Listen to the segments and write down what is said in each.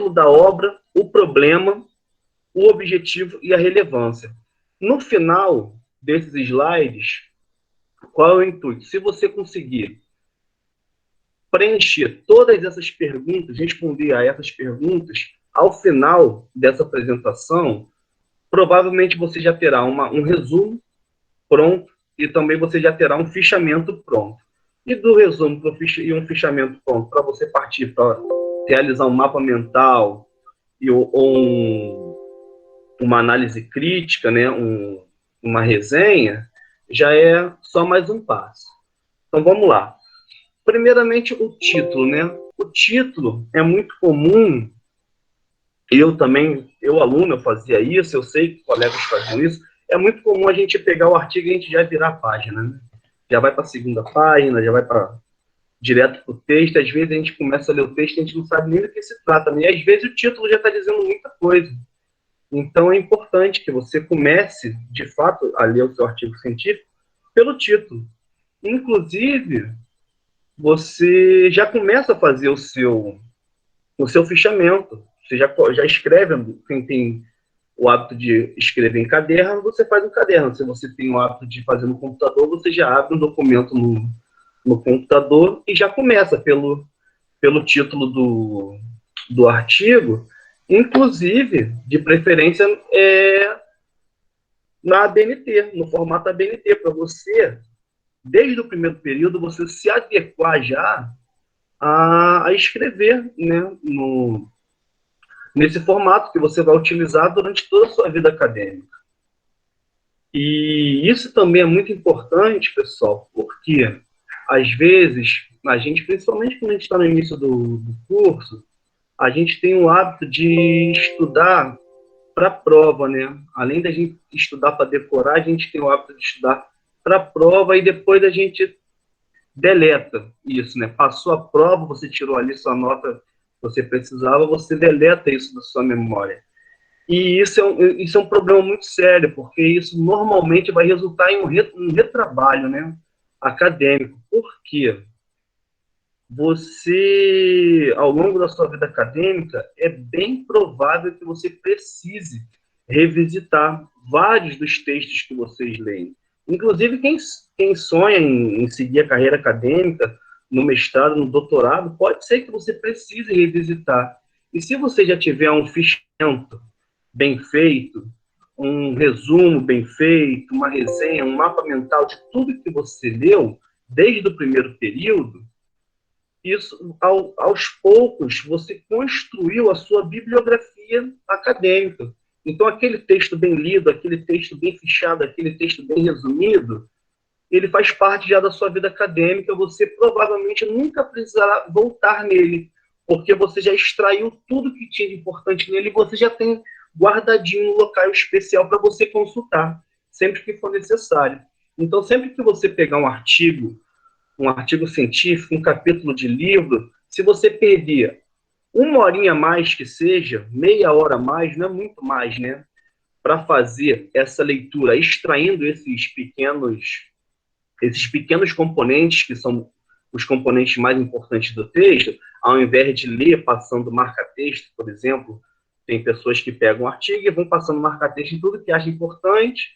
título da obra, o problema, o objetivo e a relevância. No final desses slides, qual é o intuito? Se você conseguir preencher todas essas perguntas, responder a essas perguntas, ao final dessa apresentação, provavelmente você já terá um resumo pronto e também você já terá um fichamento pronto. E do resumo e um fichamento pronto, para você partir para realizar um mapa mental uma análise crítica, né, uma resenha, já é só mais um passo. Então vamos lá. Primeiramente, o título, né? O título é muito comum, eu aluno, eu fazia isso, eu sei que colegas faziam isso, é muito comum a gente pegar o artigo e a gente já virar a página, né? Já vai para a segunda página, já vai direto para o texto, às vezes a gente começa a ler o texto e a gente não sabe nem do que se trata, né? E às vezes o título já está dizendo muita coisa. Então é importante que você comece, de fato, a ler o seu artigo científico pelo título. Inclusive, você já começa a fazer o seu fichamento. Você já escreve, quem tem o hábito de escrever em caderno, você faz um caderno. Se você tem o hábito de fazer no computador, você já abre um documento no computador e já começa pelo título do artigo, inclusive, de preferência, na ABNT, no formato ABNT, para você, desde o primeiro período, você se adequar já a escrever, né, nesse formato que você vai utilizar durante toda a sua vida acadêmica. E isso também é muito importante, pessoal, porque, às vezes, a gente, principalmente quando a gente está no início do curso, a gente tem o hábito de estudar para a prova, né? Além da gente estudar para decorar, a gente tem o hábito de estudar para a prova e depois a gente deleta isso, né? Passou a prova, você tirou ali sua nota que você precisava, você deleta isso da sua memória. E isso é um problema muito sério, porque isso normalmente vai resultar em um retrabalho, né, acadêmico. Por quê? Você, ao longo da sua vida acadêmica, é bem provável que você precise revisitar vários dos textos que vocês leem. Inclusive, quem sonha em seguir a carreira acadêmica, no mestrado, no doutorado, pode ser que você precise revisitar. E se você já tiver um fichamento bem feito, um resumo bem feito, uma resenha, um mapa mental de tudo que você leu, desde o primeiro período, isso, aos poucos, você construiu a sua bibliografia acadêmica. Então, aquele texto bem lido, aquele texto bem fichado, aquele texto bem resumido, ele faz parte já da sua vida acadêmica, você provavelmente nunca precisará voltar nele, porque você já extraiu tudo que tinha de importante nele e você já tem guardadinho um local especial para você consultar, sempre que for necessário. Então, sempre que você pegar um artigo científico, um capítulo de livro, se você perder uma horinha a mais que seja, meia hora a mais, não é muito mais, né? Para fazer essa leitura, extraindo esses pequenos componentes, que são os componentes mais importantes do texto, ao invés de ler passando marca-texto, por exemplo, tem pessoas que pegam um artigo e vão passando marca-texto em tudo que acham importante,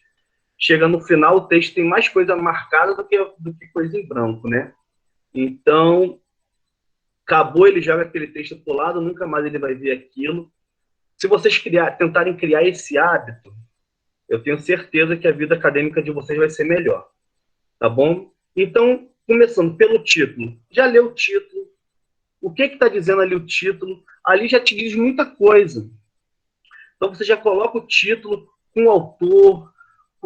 chega no final, o texto tem mais coisa marcada do que coisa em branco, né? Então, acabou, ele joga aquele texto para o lado, nunca mais ele vai ver aquilo. Se vocês tentarem criar esse hábito, eu tenho certeza que a vida acadêmica de vocês vai ser melhor, tá bom? Então, começando pelo título. Já leu o título? O que está dizendo ali o título? Ali já te diz muita coisa. Então, você já coloca o título com o autor,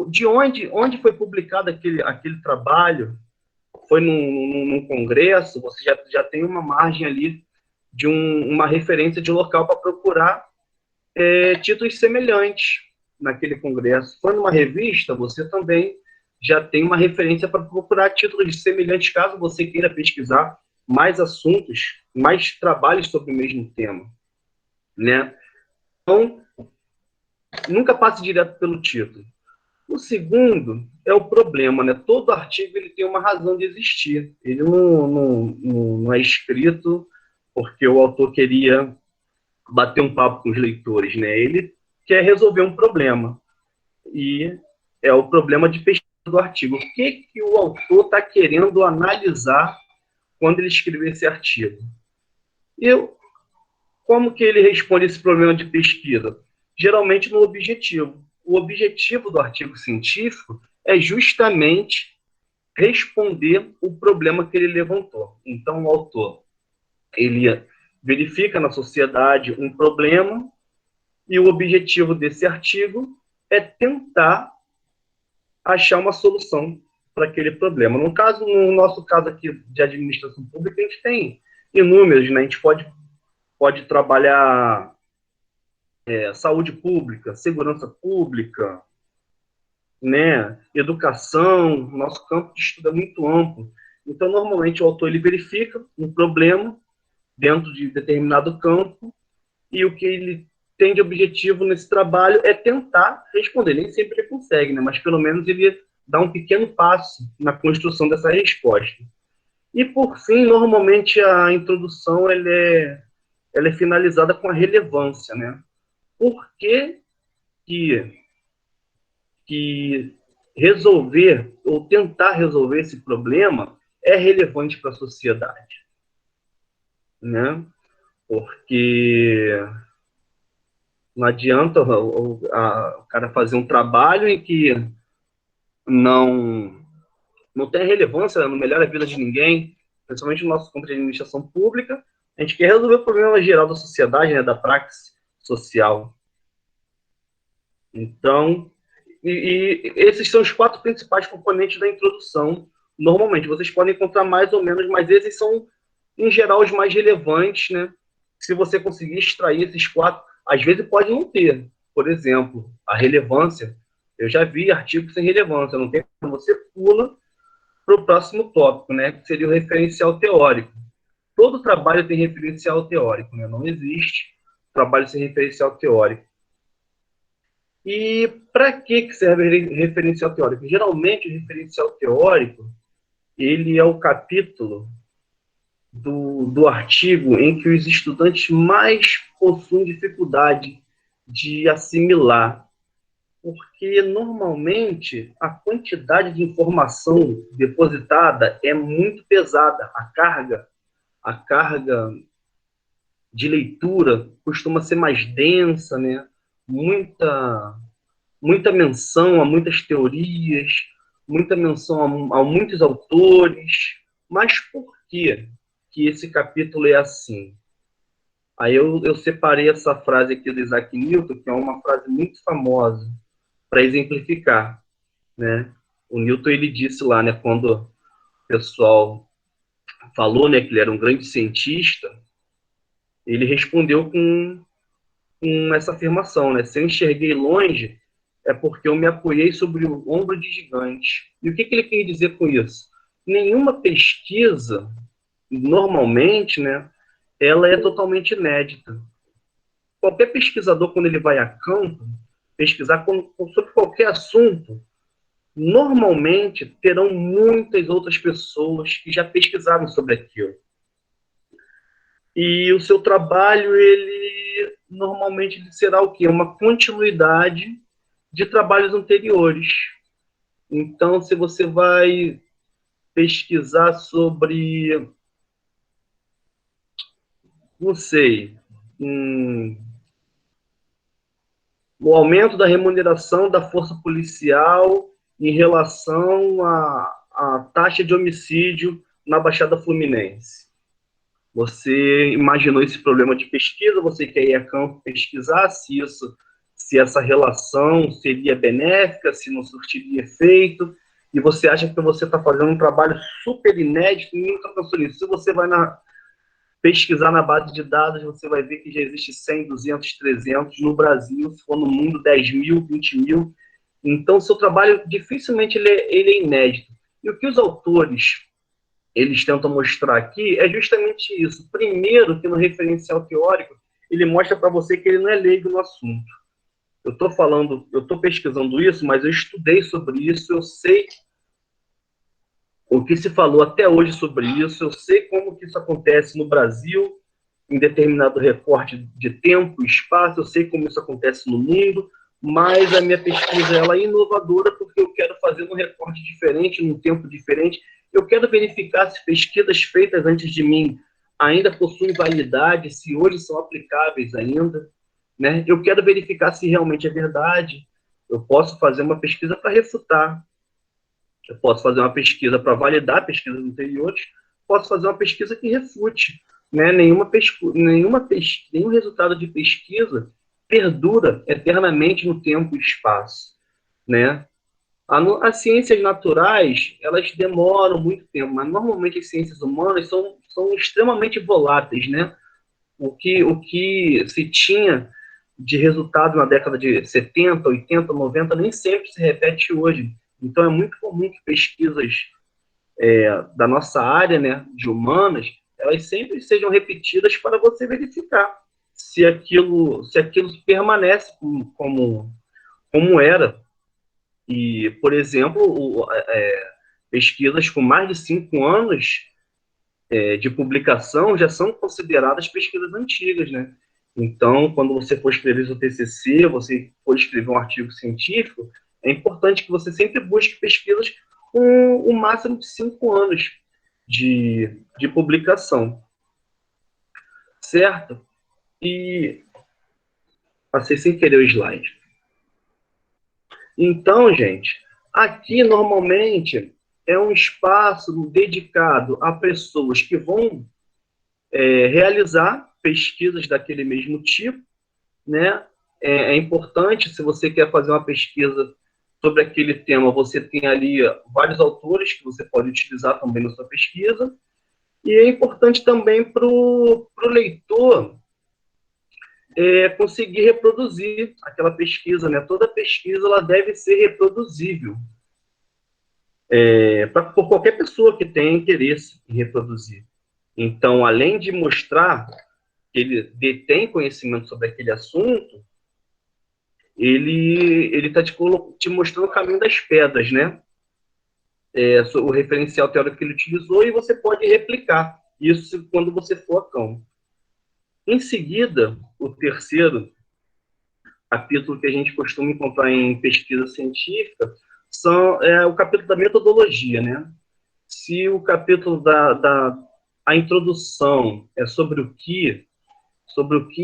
de onde foi publicado aquele trabalho, foi num congresso, você já tem uma margem ali de uma referência de local para procurar títulos semelhantes naquele congresso. Foi numa revista, você também já tem uma referência para procurar títulos semelhantes, caso você queira pesquisar mais assuntos, mais trabalhos sobre o mesmo tema, né? Então, nunca passe direto pelo título. O segundo é o problema, né? Todo artigo ele tem uma razão de existir. Ele não é escrito porque o autor queria bater um papo com os leitores, né? Ele quer resolver um problema. E é o problema de pesquisa do artigo. O que o autor está querendo analisar quando ele escreveu esse artigo? E como que ele responde esse problema de pesquisa? Geralmente no objetivo. O objetivo do artigo científico é justamente responder o problema que ele levantou. Então, o autor, ele verifica na sociedade um problema e o objetivo desse artigo é tentar achar uma solução para aquele problema. No nosso caso aqui de administração pública, a gente tem inúmeros, né? A gente pode trabalhar saúde pública, segurança pública, né? Educação, nosso campo de estudo é muito amplo. Então, normalmente, o autor ele verifica um problema dentro de determinado campo e o que ele tem de objetivo nesse trabalho é tentar responder. Nem sempre ele consegue, né? Mas pelo menos ele dá um pequeno passo na construção dessa resposta. E, por fim, normalmente a introdução ela é finalizada com a relevância, né? Por que resolver ou tentar resolver esse problema é relevante para a sociedade, né? Porque não adianta o cara fazer um trabalho em que não, não tem relevância, não melhora a vida de ninguém, principalmente no nosso campo de administração pública. A gente quer resolver o problema geral da sociedade, né, da praxis social. Então, esses são os 4 principais componentes da introdução. Normalmente, vocês podem encontrar mais ou menos, mas esses são, em geral, os mais relevantes, né? Se você conseguir extrair esses 4, às vezes pode não ter. Por exemplo, a relevância. Eu já vi artigos sem relevância, não tem, você pula para o próximo tópico, né? Que seria o referencial teórico. Todo trabalho tem referencial teórico, né? Não existe trabalho sem referencial teórico. E para que serve referencial teórico? Geralmente, o referencial teórico ele é o capítulo do artigo em que os estudantes mais possuem dificuldade de assimilar, porque normalmente a quantidade de informação depositada é muito pesada, a carga de leitura costuma ser mais densa, né? Muita menção a muitas teorias, muita menção a muitos autores, mas por que esse capítulo é assim? Aí eu separei essa frase aqui do Isaac Newton, que é uma frase muito famosa, para exemplificar, né? O Newton, ele disse lá, né, quando o pessoal falou, né, que ele era um grande cientista, ele respondeu com essa afirmação, né? Se eu enxerguei longe, é porque eu me apoiei sobre o ombro de gigantes. E o que ele quer dizer com isso? Nenhuma pesquisa, normalmente, né, ela é totalmente inédita. Qualquer pesquisador, quando ele vai a campo, pesquisar sobre qualquer assunto, normalmente terão muitas outras pessoas que já pesquisaram sobre aquilo. E o seu trabalho, ele normalmente será o quê? Uma continuidade de trabalhos anteriores. Então, se você vai pesquisar sobre, não sei, o aumento da remuneração da força policial em relação à taxa de homicídio na Baixada Fluminense. Você imaginou esse problema de pesquisa, você quer ir a campo pesquisar se essa relação seria benéfica, se não surtiria efeito, e você acha que você está fazendo um trabalho super inédito, ninguém nunca pensou nisso. Se você vai pesquisar na base de dados, você vai ver que já existe 100, 200, 300 no Brasil, se for no mundo 10 mil, 20 mil. Então, seu trabalho dificilmente ele é inédito. E o que os autores eles tentam mostrar aqui é justamente isso. Primeiro, que no referencial teórico, ele mostra para você que ele não é leigo no assunto. Eu estou pesquisando isso, mas eu estudei sobre isso, eu sei o que se falou até hoje sobre isso, eu sei como que isso acontece no Brasil, em determinado recorte de tempo e espaço, eu sei como isso acontece no mundo, mas a minha pesquisa ela é inovadora porque eu quero fazer um recorte diferente, num tempo diferente. Eu quero verificar se pesquisas feitas antes de mim ainda possuem validade, se hoje são aplicáveis ainda, né? Eu quero verificar se realmente é verdade. Eu posso fazer uma pesquisa para refutar, eu posso fazer uma pesquisa para validar pesquisas anteriores, posso fazer uma pesquisa que refute, né? Nenhum resultado de pesquisa perdura eternamente no tempo e espaço, né? As ciências naturais, elas demoram muito tempo, mas normalmente as ciências humanas são extremamente voláteis, né? O que se tinha de resultado na década de 70, 80, 90 nem sempre se repete hoje. Então é muito comum que pesquisas da nossa área, né, de humanas, elas sempre sejam repetidas para você verificar se aquilo permanece como era. E, por exemplo, pesquisas com mais de 5 anos de publicação já são consideradas pesquisas antigas, né? Então, quando você for escrever seu TCC, você for escrever um artigo científico, é importante que você sempre busque pesquisas com o máximo de 5 anos de publicação, certo? E passei sem querer o slide. Então, gente, aqui normalmente é um espaço dedicado a pessoas que vão realizar pesquisas daquele mesmo tipo, né? É importante, se você quer fazer uma pesquisa sobre aquele tema, você tem ali vários autores que você pode utilizar também na sua pesquisa, e é importante também para o leitor conseguir reproduzir aquela pesquisa, né? Toda pesquisa ela deve ser reproduzível por qualquer pessoa que tenha interesse em reproduzir. Então, além de mostrar que ele detém conhecimento sobre aquele assunto, ele está te mostrando o caminho das pedras, né? O referencial teórico que ele utilizou, e você pode replicar isso quando você for a campo. Em seguida, o terceiro capítulo que a gente costuma encontrar em pesquisa científica é o capítulo da metodologia, né? Se o capítulo a introdução é sobre o que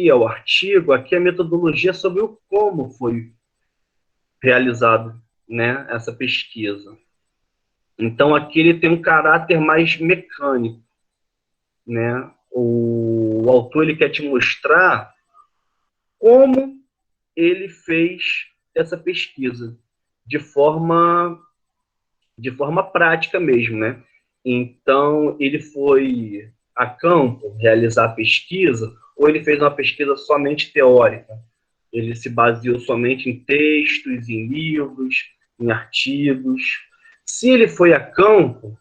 é o artigo, aqui a metodologia é sobre o como foi realizado, né, essa pesquisa. Então, aqui ele tem um caráter mais mecânico, né? O autor ele quer te mostrar como ele fez essa pesquisa de forma prática mesmo, né? Então, ele foi a campo realizar a pesquisa, ou ele fez uma pesquisa somente teórica? Ele se baseou somente em textos, em livros, em artigos. Se ele foi a campo,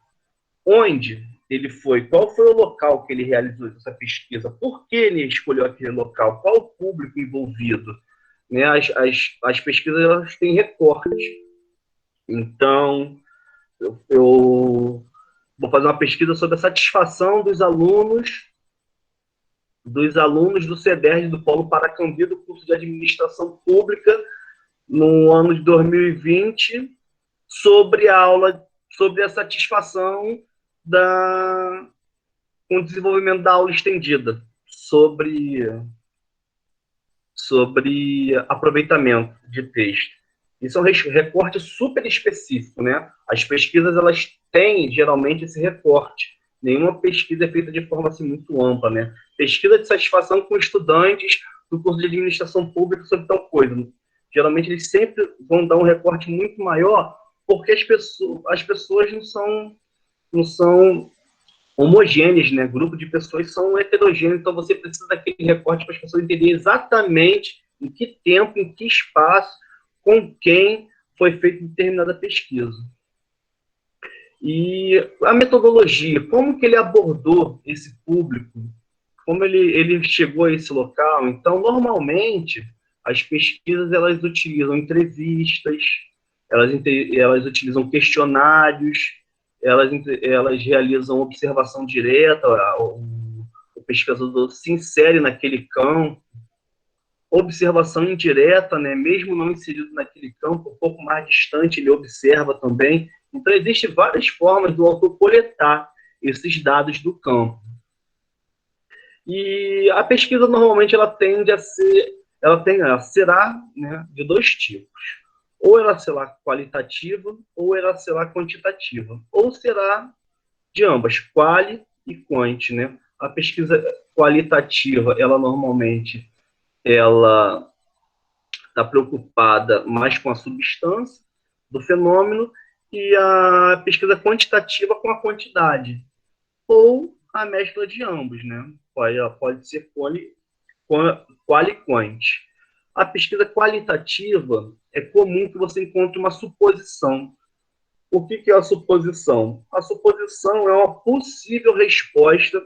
onde ele foi? Qual foi o local que ele realizou essa pesquisa? Por que ele escolheu aquele local? Qual o público envolvido? Né? As pesquisas elas têm recortes. Então, eu vou fazer uma pesquisa sobre a satisfação dos alunos do CEDERJ, do Polo Paracambi, do curso de Administração Pública, no ano de 2020, sobre sobre a satisfação com o desenvolvimento da aula estendida, sobre aproveitamento de texto. Isso é um recorte super específico, né? As pesquisas, elas têm, geralmente, esse recorte. Nenhuma pesquisa é feita de forma assim, muito ampla, né? Pesquisa de satisfação com estudantes do curso de administração pública sobre tal coisa. Geralmente, eles sempre vão dar um recorte muito maior, porque as pessoas não são homogêneas, né? Grupo de pessoas são heterogêneos, então você precisa daquele recorte para as pessoas entenderem exatamente em que tempo, em que espaço, com quem foi feita determinada pesquisa. E a metodologia, como que ele abordou esse público? Como ele chegou a esse local? Então, normalmente, as pesquisas elas utilizam entrevistas, elas utilizam questionários, elas realizam observação direta. O pesquisador se insere naquele campo. Observação indireta, né? Mesmo não inserido naquele campo, um pouco mais distante, ele observa também. Então, existem várias formas do autor coletar esses dados do campo. E a pesquisa, normalmente, ela tende a ser, ela será, né, de dois tipos. Ou ela será qualitativa, ou ela será quantitativa. Ou será de ambas, quali e quant, né? A pesquisa qualitativa, ela normalmente ela está preocupada mais com a substância do fenômeno e a pesquisa quantitativa com a quantidade, ou a mescla de ambos, né? Pode ser quali e quant. A pesquisa qualitativa é comum que você encontre uma suposição. O que é a suposição? A suposição é uma possível resposta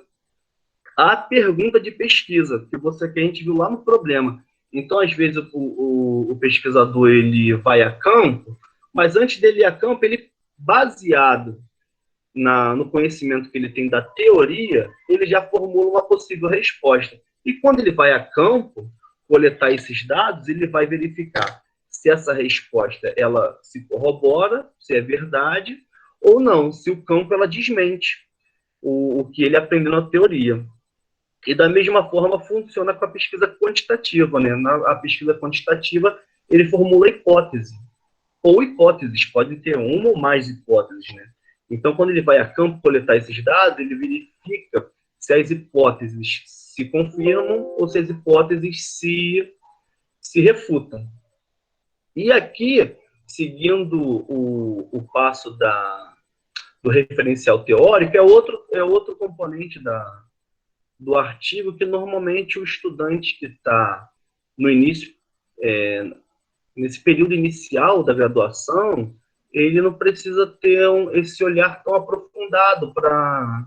à pergunta de pesquisa que a gente viu lá no problema. Então, às vezes, o pesquisador ele vai a campo, mas antes dele ir a campo, ele, baseado no conhecimento que ele tem da teoria, ele já formula uma possível resposta. E quando ele vai a campo, coletar esses dados, ele vai verificar se essa resposta ela se corrobora, se é verdade, ou não, se o campo ela desmente o que ele aprendeu na teoria. E da mesma forma funciona com a pesquisa quantitativa, né? A pesquisa quantitativa, ele formula hipótese, ou hipóteses, pode ter uma ou mais hipóteses, né? Então, quando ele vai a campo coletar esses dados, ele verifica se as hipóteses se confirmam ou se as hipóteses se refutam. E aqui, seguindo o passo do referencial teórico, é outro componente do artigo que normalmente o estudante que está no início, nesse período inicial da graduação, ele não precisa ter esse olhar tão aprofundado para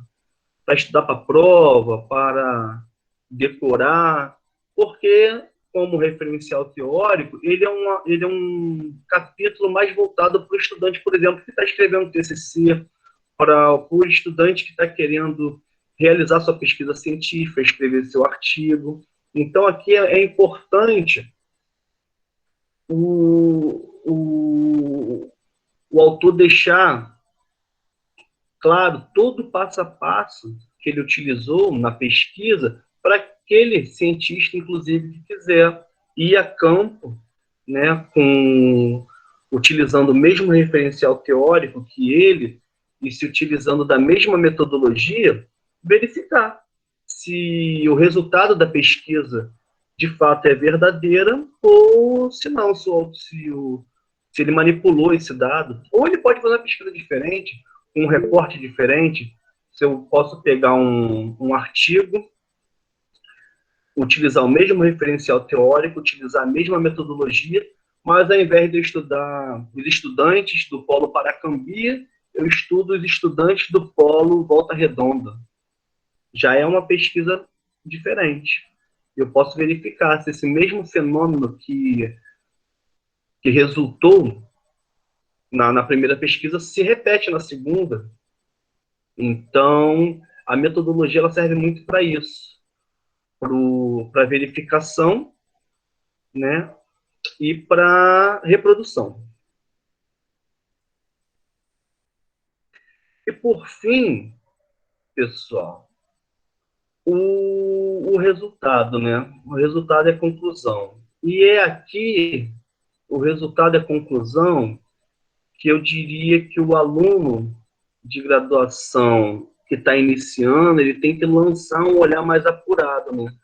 estudar para a prova, para decorar, porque, como referencial teórico, ele é um capítulo mais voltado para o estudante, por exemplo, que está escrevendo TCC, para o estudante que está querendo realizar sua pesquisa científica, escrever seu artigo. Então, aqui é importante o autor deixar claro todo o passo a passo que ele utilizou na pesquisa para aquele cientista, inclusive, que quiser ir a campo, né, utilizando o mesmo referencial teórico que ele e se utilizando da mesma metodologia, verificar se o resultado da pesquisa de fato é verdadeira ou se não, se ele manipulou esse dado. Ou ele pode fazer uma pesquisa diferente, um recorte diferente. Se eu posso pegar um artigo, utilizar o mesmo referencial teórico, utilizar a mesma metodologia, mas ao invés de eu estudar os estudantes do Polo Paracambia, eu estudo os estudantes do Polo Volta Redonda. Já é uma pesquisa diferente. Eu posso verificar se esse mesmo fenômeno que resultou na primeira pesquisa se repete na segunda. Então, a metodologia ela serve muito para isso, para verificação, né, e para reprodução. E por fim, pessoal, o resultado, né? O resultado é a conclusão. E é aqui, o resultado é a conclusão, que eu diria que o aluno de graduação que está iniciando, ele tem que lançar um olhar mais apurado, né?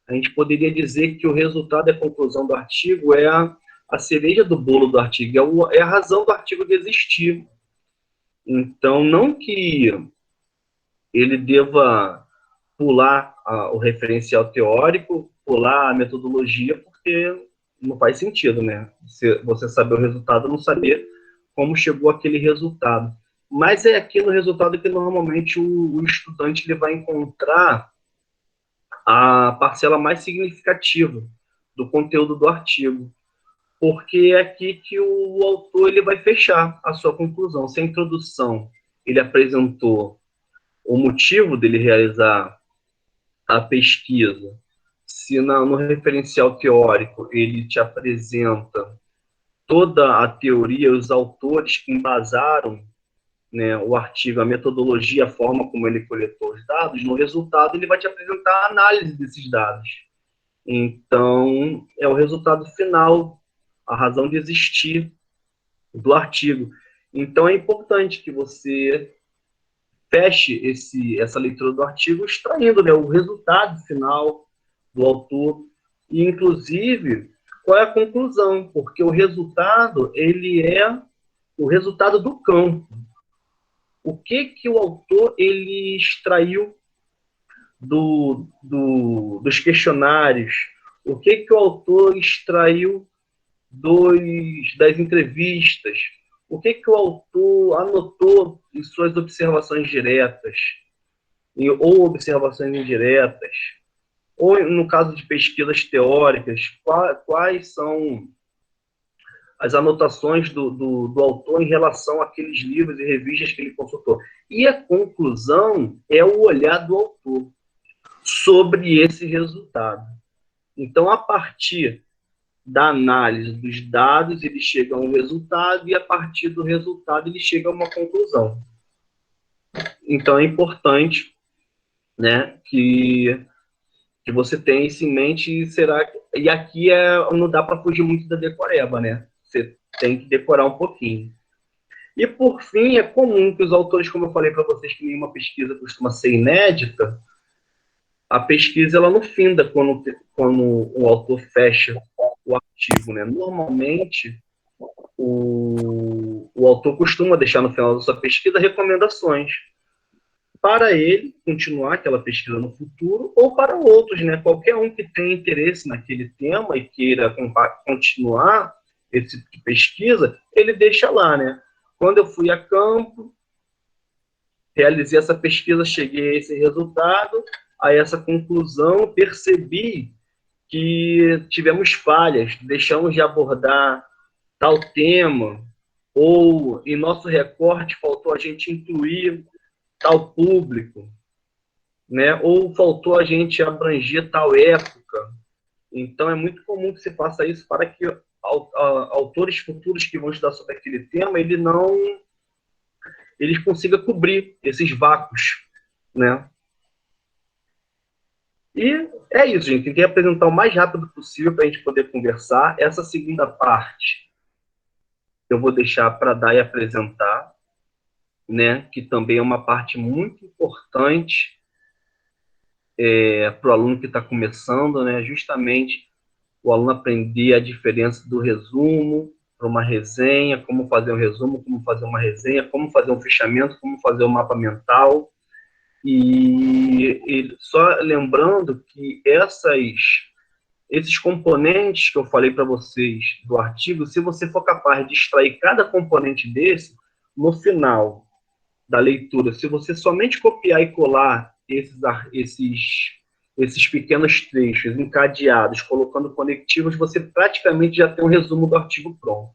A gente poderia dizer que o resultado e a conclusão do artigo é a cereja do bolo do artigo, é a razão do artigo de existir. Então, não que ele deva pular o referencial teórico, pular a metodologia, porque não faz sentido, né? Você saber o resultado, não saber como chegou aquele resultado. Mas é aqui no resultado que normalmente o estudante ele vai encontrar a parcela mais significativa do conteúdo do artigo, porque é aqui que o autor ele vai fechar a sua conclusão. Se a introdução ele apresentou o motivo dele realizar a pesquisa, se no referencial teórico ele te apresenta toda a teoria, os autores que embasaram, né, o artigo, a metodologia, a forma como ele coletou os dados, no resultado ele vai te apresentar a análise desses dados. Então, é o resultado final, a razão de existir do artigo. Então, é importante que você feche essa leitura do artigo extraindo, né, o resultado final do autor e, inclusive, qual é a conclusão, porque o resultado, ele é o resultado do campo. O que o autor ele extraiu dos questionários, o que o autor extraiu das entrevistas, o que o autor anotou em suas observações diretas ou observações indiretas, ou no caso de pesquisas teóricas, quais são as anotações do autor em relação àqueles livros e revistas que ele consultou. E a conclusão é o olhar do autor sobre esse resultado. Então, a partir da análise dos dados, ele chega a um resultado e, a partir do resultado, ele chega a uma conclusão. Então, é importante, né, que você tenha isso em mente. E aqui não dá para fugir muito da decoreba, né? Você tem que decorar um pouquinho. E, por fim, é comum que os autores, como eu falei para vocês, que nenhuma pesquisa costuma ser inédita, a pesquisa ela não finda quando o autor fecha o artigo, né? Normalmente, o autor costuma deixar no final da sua pesquisa recomendações para ele continuar aquela pesquisa no futuro ou para outros, né? Qualquer um que tenha interesse naquele tema e queira continuar esse tipo de pesquisa, ele deixa lá, né? Quando eu fui a campo, realizei essa pesquisa, cheguei a esse resultado, a essa conclusão, percebi que tivemos falhas, deixamos de abordar tal tema, ou em nosso recorte faltou a gente incluir tal público, né? Ou faltou a gente abranger tal época. Então, é muito comum que se faça isso para que autores futuros que vão estudar sobre aquele tema, eles consigam cobrir esses vácuos, né? E é isso, gente. Tentei apresentar o mais rápido possível para a gente poder conversar. Essa segunda parte eu vou deixar para dar e apresentar, né? Que também é uma parte muito importante para o aluno que está começando, né? Justamente o aluno aprender a diferença do resumo para uma resenha, como fazer um resumo, como fazer uma resenha, como fazer um fechamento, como fazer um mapa mental. E só lembrando que esses componentes que eu falei para vocês do artigo, se você for capaz de extrair cada componente desse, no final da leitura, se você somente copiar e colar esses pequenos trechos encadeados, colocando conectivos, você praticamente já tem um resumo do artigo pronto,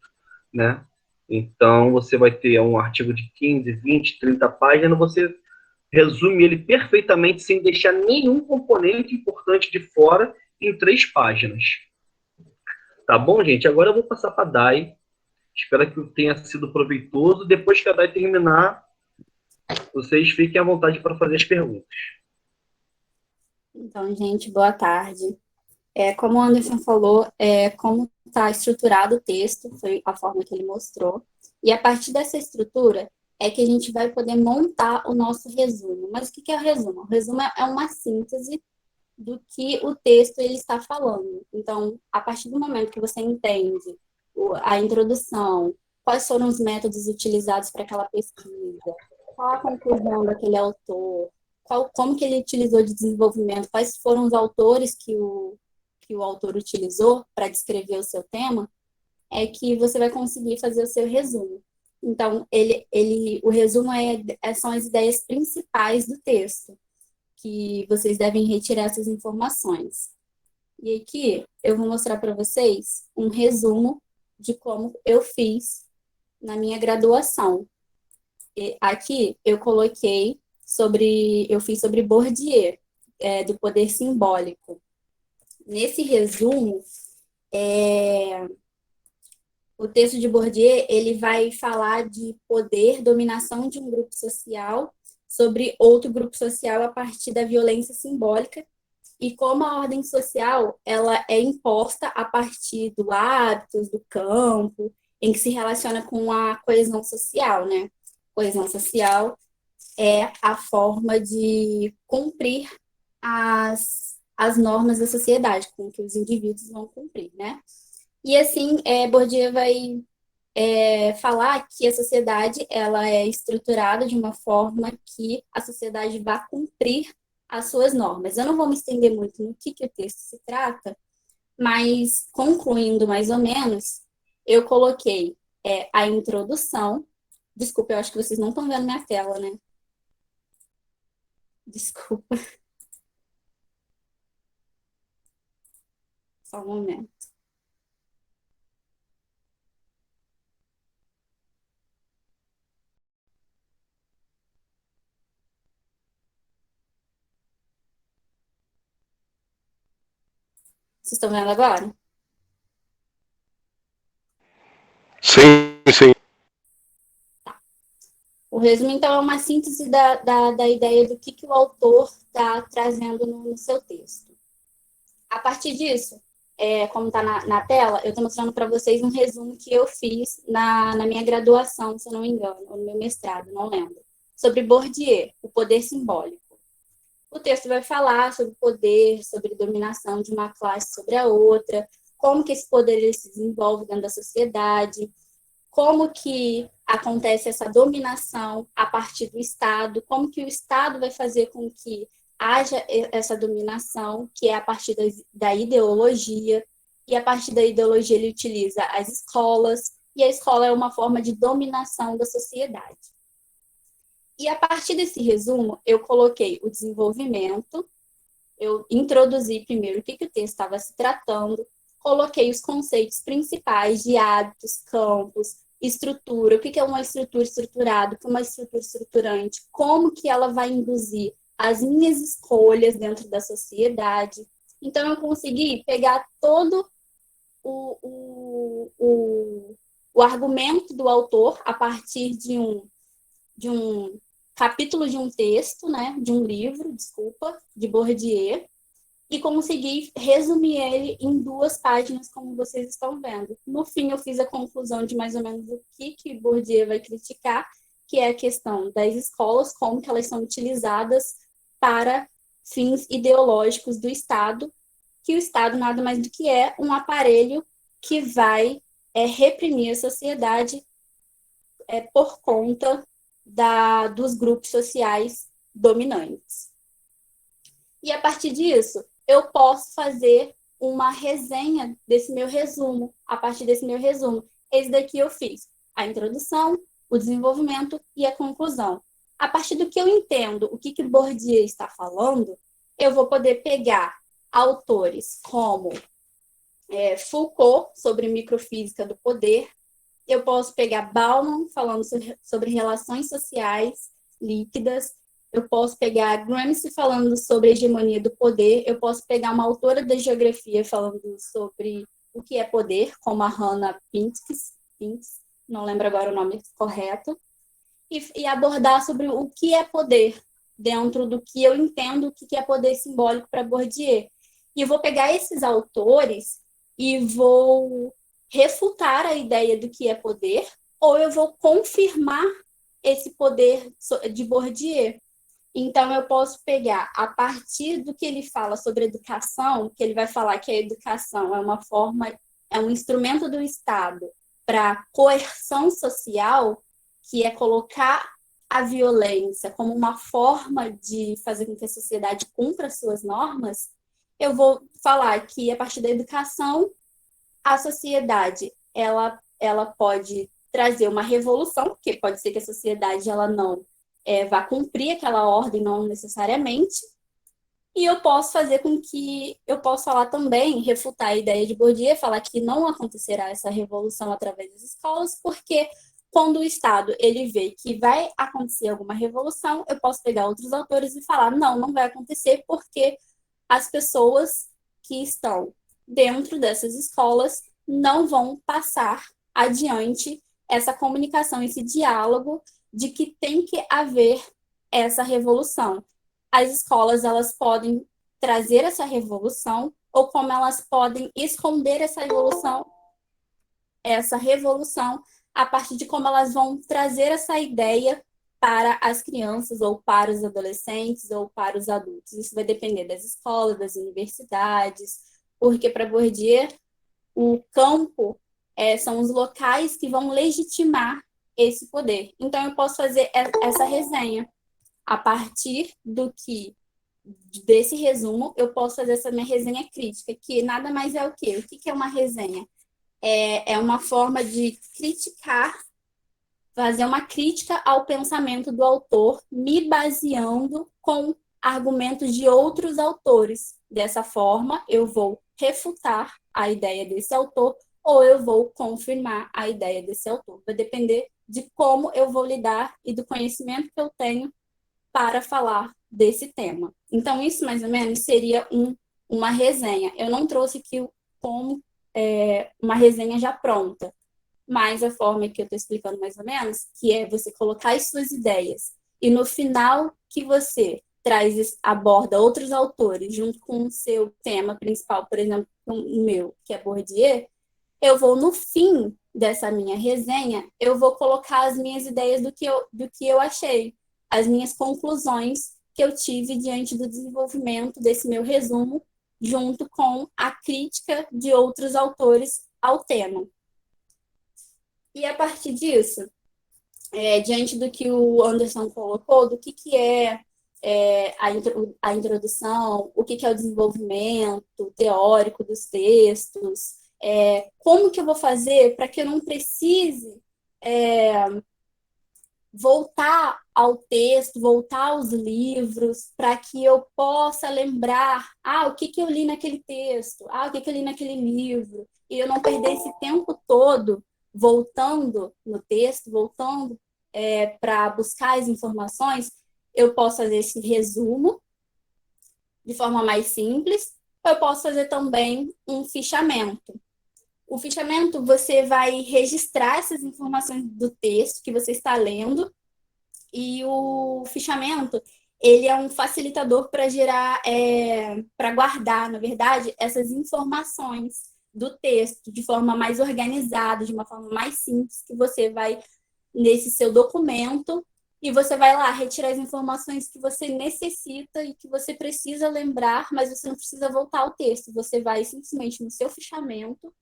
né? Então, você vai ter um artigo de 15, 20, 30 páginas, você resume ele perfeitamente, sem deixar nenhum componente importante de fora, em 3 páginas. Tá bom, gente? Agora eu vou passar para a Dai. Espero que tenha sido proveitoso. Depois que a Dai terminar, vocês fiquem à vontade para fazer as perguntas. Então, gente, boa tarde. Como o Anderson falou, como está estruturado o texto, foi a forma que ele mostrou. E a partir dessa estrutura é que a gente vai poder montar o nosso resumo. Mas o que é o resumo? O resumo é uma síntese do que o texto ele está falando. Então, a partir do momento que você entende a introdução, quais foram os métodos utilizados para aquela pesquisa, qual a conclusão daquele autor, como que ele utilizou de desenvolvimento, quais foram os autores que o autor utilizou para descrever o seu tema, é que você vai conseguir fazer o seu resumo. Então, o resumo são as ideias principais do texto, que vocês devem retirar essas informações. E aqui eu vou mostrar para vocês um resumo de como eu fiz na minha graduação. E aqui eu fiz sobre Bourdieu. do poder simbólico. Nesse resumo, o texto de Bourdieu, ele vai falar de poder, dominação de um grupo social sobre outro grupo social a partir da violência simbólica e como a ordem social ela é imposta a partir do hábitos, do campo, em que se relaciona com a coesão social, né? Coesão social é a forma de cumprir as normas da sociedade, com que os indivíduos vão cumprir, né? E assim, Bourdieu vai falar que a sociedade ela é estruturada de uma forma que a sociedade vá cumprir as suas normas. Eu não vou me estender muito no que o texto se trata, mas concluindo mais ou menos, eu coloquei a introdução. Desculpa, eu acho que vocês não estão vendo minha tela, né? Desculpa. Só um momento. Vocês estão vendo agora? Sim, sim. O resumo, então, é uma síntese da ideia do que o autor está trazendo no seu texto. A partir disso, como está na tela, eu estou mostrando para vocês um resumo que eu fiz na minha graduação, se eu não me engano, ou no meu mestrado, não lembro, sobre Bourdieu, o poder simbólico. O texto vai falar sobre poder, sobre dominação de uma classe sobre a outra, como que esse poder ele se desenvolve dentro da sociedade, como que acontece essa dominação a partir do Estado, como que o Estado vai fazer com que haja essa dominação, que é a partir da ideologia, e a partir da ideologia ele utiliza as escolas, e a escola é uma forma de dominação da sociedade. E a partir desse resumo, eu coloquei o desenvolvimento, eu introduzi primeiro o que o texto estava se tratando, coloquei os conceitos principais de hábitos, campos, estrutura, o que é uma estrutura estruturada, o que é uma estrutura estruturante, como que ela vai induzir as minhas escolhas dentro da sociedade. Então, eu consegui pegar todo o argumento do autor a partir de um capítulo de um texto, né, de um livro, de Bourdieu, e consegui resumir ele em 2 páginas, como vocês estão vendo. No fim, eu fiz a conclusão de mais ou menos o que Bourdieu vai criticar, que é a questão das escolas, como que elas são utilizadas para fins ideológicos do Estado, que o Estado nada mais do que é um aparelho que vai reprimir a sociedade por conta dos grupos sociais dominantes. E a partir disso, eu posso fazer uma resenha desse meu resumo, a partir desse meu resumo. Esse daqui eu fiz a introdução, o desenvolvimento e a conclusão. A partir do que eu entendo o que Bourdieu está falando, eu vou poder pegar autores como Foucault, sobre microfísica do poder, eu posso pegar Bauman, falando sobre relações sociais líquidas, eu posso pegar Gramsci falando sobre a hegemonia do poder, eu posso pegar uma autora da geografia falando sobre o que é poder, como a Hannah Pinks, não lembro agora o nome correto, e abordar sobre o que é poder, dentro do que eu entendo o que é poder simbólico para Bourdieu. E eu vou pegar esses autores e vou refutar a ideia do que é poder, ou eu vou confirmar esse poder de Bourdieu. Então, eu posso pegar, a partir do que ele fala sobre educação, que ele vai falar que a educação é uma forma, é um instrumento do Estado para coerção social, que é colocar a violência como uma forma de fazer com que a sociedade cumpra suas normas, eu vou falar que, a partir da educação, a sociedade ela pode trazer uma revolução, porque pode ser que a sociedade ela não vá cumprir aquela ordem, não necessariamente, e eu posso fazer com que, eu posso falar também, refutar a ideia de Bourdieu, falar que não acontecerá essa revolução através das escolas, porque quando o Estado ele vê que vai acontecer alguma revolução, eu posso pegar outros autores e falar, não vai acontecer porque as pessoas que estão dentro dessas escolas não vão passar adiante essa comunicação, esse diálogo de que tem que haver essa revolução. As escolas, elas podem trazer essa revolução ou como elas podem esconder essa revolução a partir de como elas vão trazer essa ideia para as crianças, ou para os adolescentes, ou para os adultos. Isso vai depender das escolas, das universidades, porque para Bourdieu, o campo são os locais que vão legitimar esse poder. Então, eu posso fazer essa resenha. A partir desse resumo, eu posso fazer essa minha resenha crítica, que nada mais é o quê? O que é uma resenha? É uma forma de criticar, fazer uma crítica ao pensamento do autor, me baseando com argumentos de outros autores. Dessa forma, eu vou refutar a ideia desse autor ou eu vou confirmar a ideia desse autor. Vai depender de como eu vou lidar e do conhecimento que eu tenho para falar desse tema. Então, isso mais ou menos seria uma resenha. Eu não trouxe aqui como uma resenha já pronta, mas a forma que eu estou explicando mais ou menos, que é você colocar as suas ideias e no final que você aborda outros autores junto com o seu tema principal, por exemplo, o meu, que é Bourdieu, eu vou no fim dessa minha resenha, eu vou colocar as minhas ideias do que eu achei, as minhas conclusões que eu tive diante do desenvolvimento desse meu resumo, junto com a crítica de outros autores ao tema. E a partir disso, diante do que o Anderson colocou, do que é a introdução, o que é o desenvolvimento teórico dos textos, como que eu vou fazer para que eu não precise voltar ao texto, voltar aos livros, para que eu possa lembrar, o que eu li naquele texto, o que eu li naquele livro, e eu não perder esse tempo todo voltando no texto, voltando para buscar as informações. Eu posso fazer esse resumo de forma mais simples, ou eu posso fazer também um fichamento. O fichamento, você vai registrar essas informações do texto que você está lendo, e o fichamento, ele é um facilitador para gerar, para guardar, na verdade, essas informações do texto de forma mais organizada, de uma forma mais simples, que você vai nesse seu documento e você vai lá retirar as informações que você necessita e que você precisa lembrar, mas você não precisa voltar ao texto. Você vai simplesmente no seu fichamento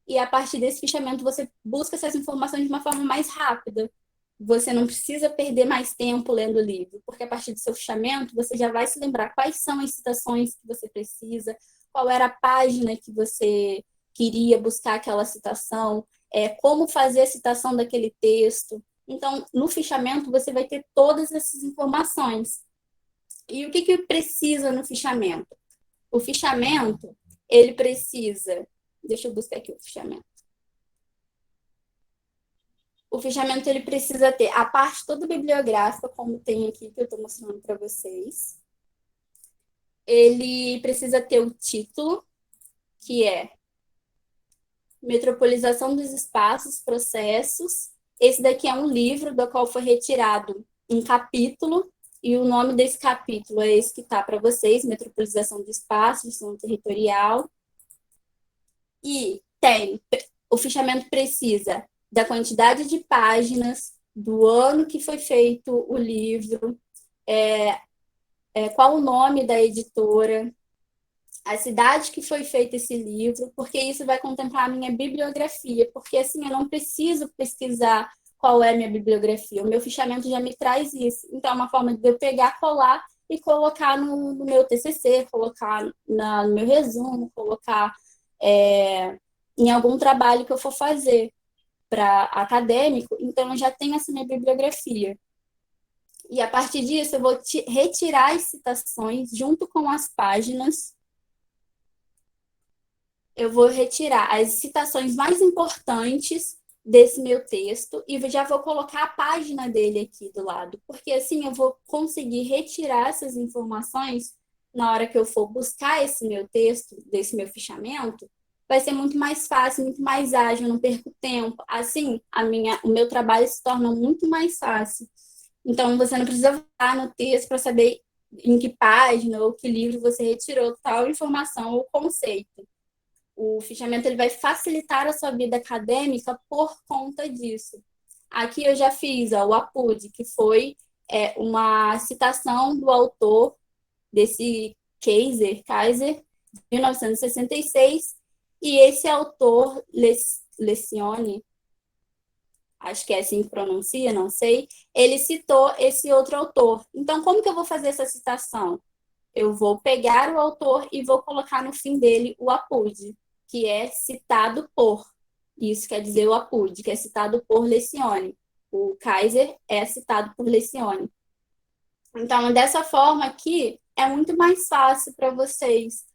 e a partir desse fichamento você busca essas informações de uma forma mais rápida. Você não precisa perder mais tempo lendo o livro, porque a partir do seu fichamento você já vai se lembrar quais são as citações que você precisa, qual era a página que você queria buscar aquela citação, como fazer a citação daquele texto. Então, no fichamento, você vai ter todas essas informações. E o que precisa no fichamento? O fichamento, ele precisa... Deixa eu buscar aqui o fichamento. O fichamento, ele precisa ter a parte toda bibliográfica, como tem aqui, que eu estou mostrando para vocês. Ele precisa ter o título, que é Metropolização dos Espaços, Processos. Esse daqui é um livro do qual foi retirado um capítulo, e o nome desse capítulo é esse que está para vocês, Metropolização do Espaço, Gestão Territorial. E o fichamento precisa da quantidade de páginas, do ano que foi feito o livro, qual o nome da editora, a cidade que foi feito esse livro, porque isso vai contemplar a minha bibliografia, porque assim eu não preciso pesquisar qual é a minha bibliografia, o meu fichamento já me traz isso. Então é uma forma de eu pegar, colar e colocar no meu TCC, colocar no meu resumo, colocar em algum trabalho que eu for fazer para acadêmico, então eu já tenho essa minha bibliografia. E a partir disso eu vou retirar as citações junto com as páginas. Eu vou retirar as citações mais importantes desse meu texto e já vou colocar a página dele aqui do lado, porque assim eu vou conseguir retirar essas informações na hora que eu for buscar esse meu texto, desse meu fichamento, vai ser muito mais fácil, muito mais ágil, não perco tempo. Assim, o meu trabalho se torna muito mais fácil. Então, você não precisa voltar no texto para saber em que página ou que livro você retirou tal informação ou conceito. O fichamento ele vai facilitar a sua vida acadêmica por conta disso. Aqui eu já fiz o APUD, que foi uma citação do autor desse Kaiser, de 1966, e esse autor, Lecione, acho que é assim que pronuncia, não sei, ele citou esse outro autor. Então, como que eu vou fazer essa citação? Eu vou pegar o autor e vou colocar no fim dele o APUD, que é citado por. Isso quer dizer o APUD, que é citado por Lecione. O Kaiser é citado por Lecione. Então, dessa forma aqui, é muito mais fácil para vocês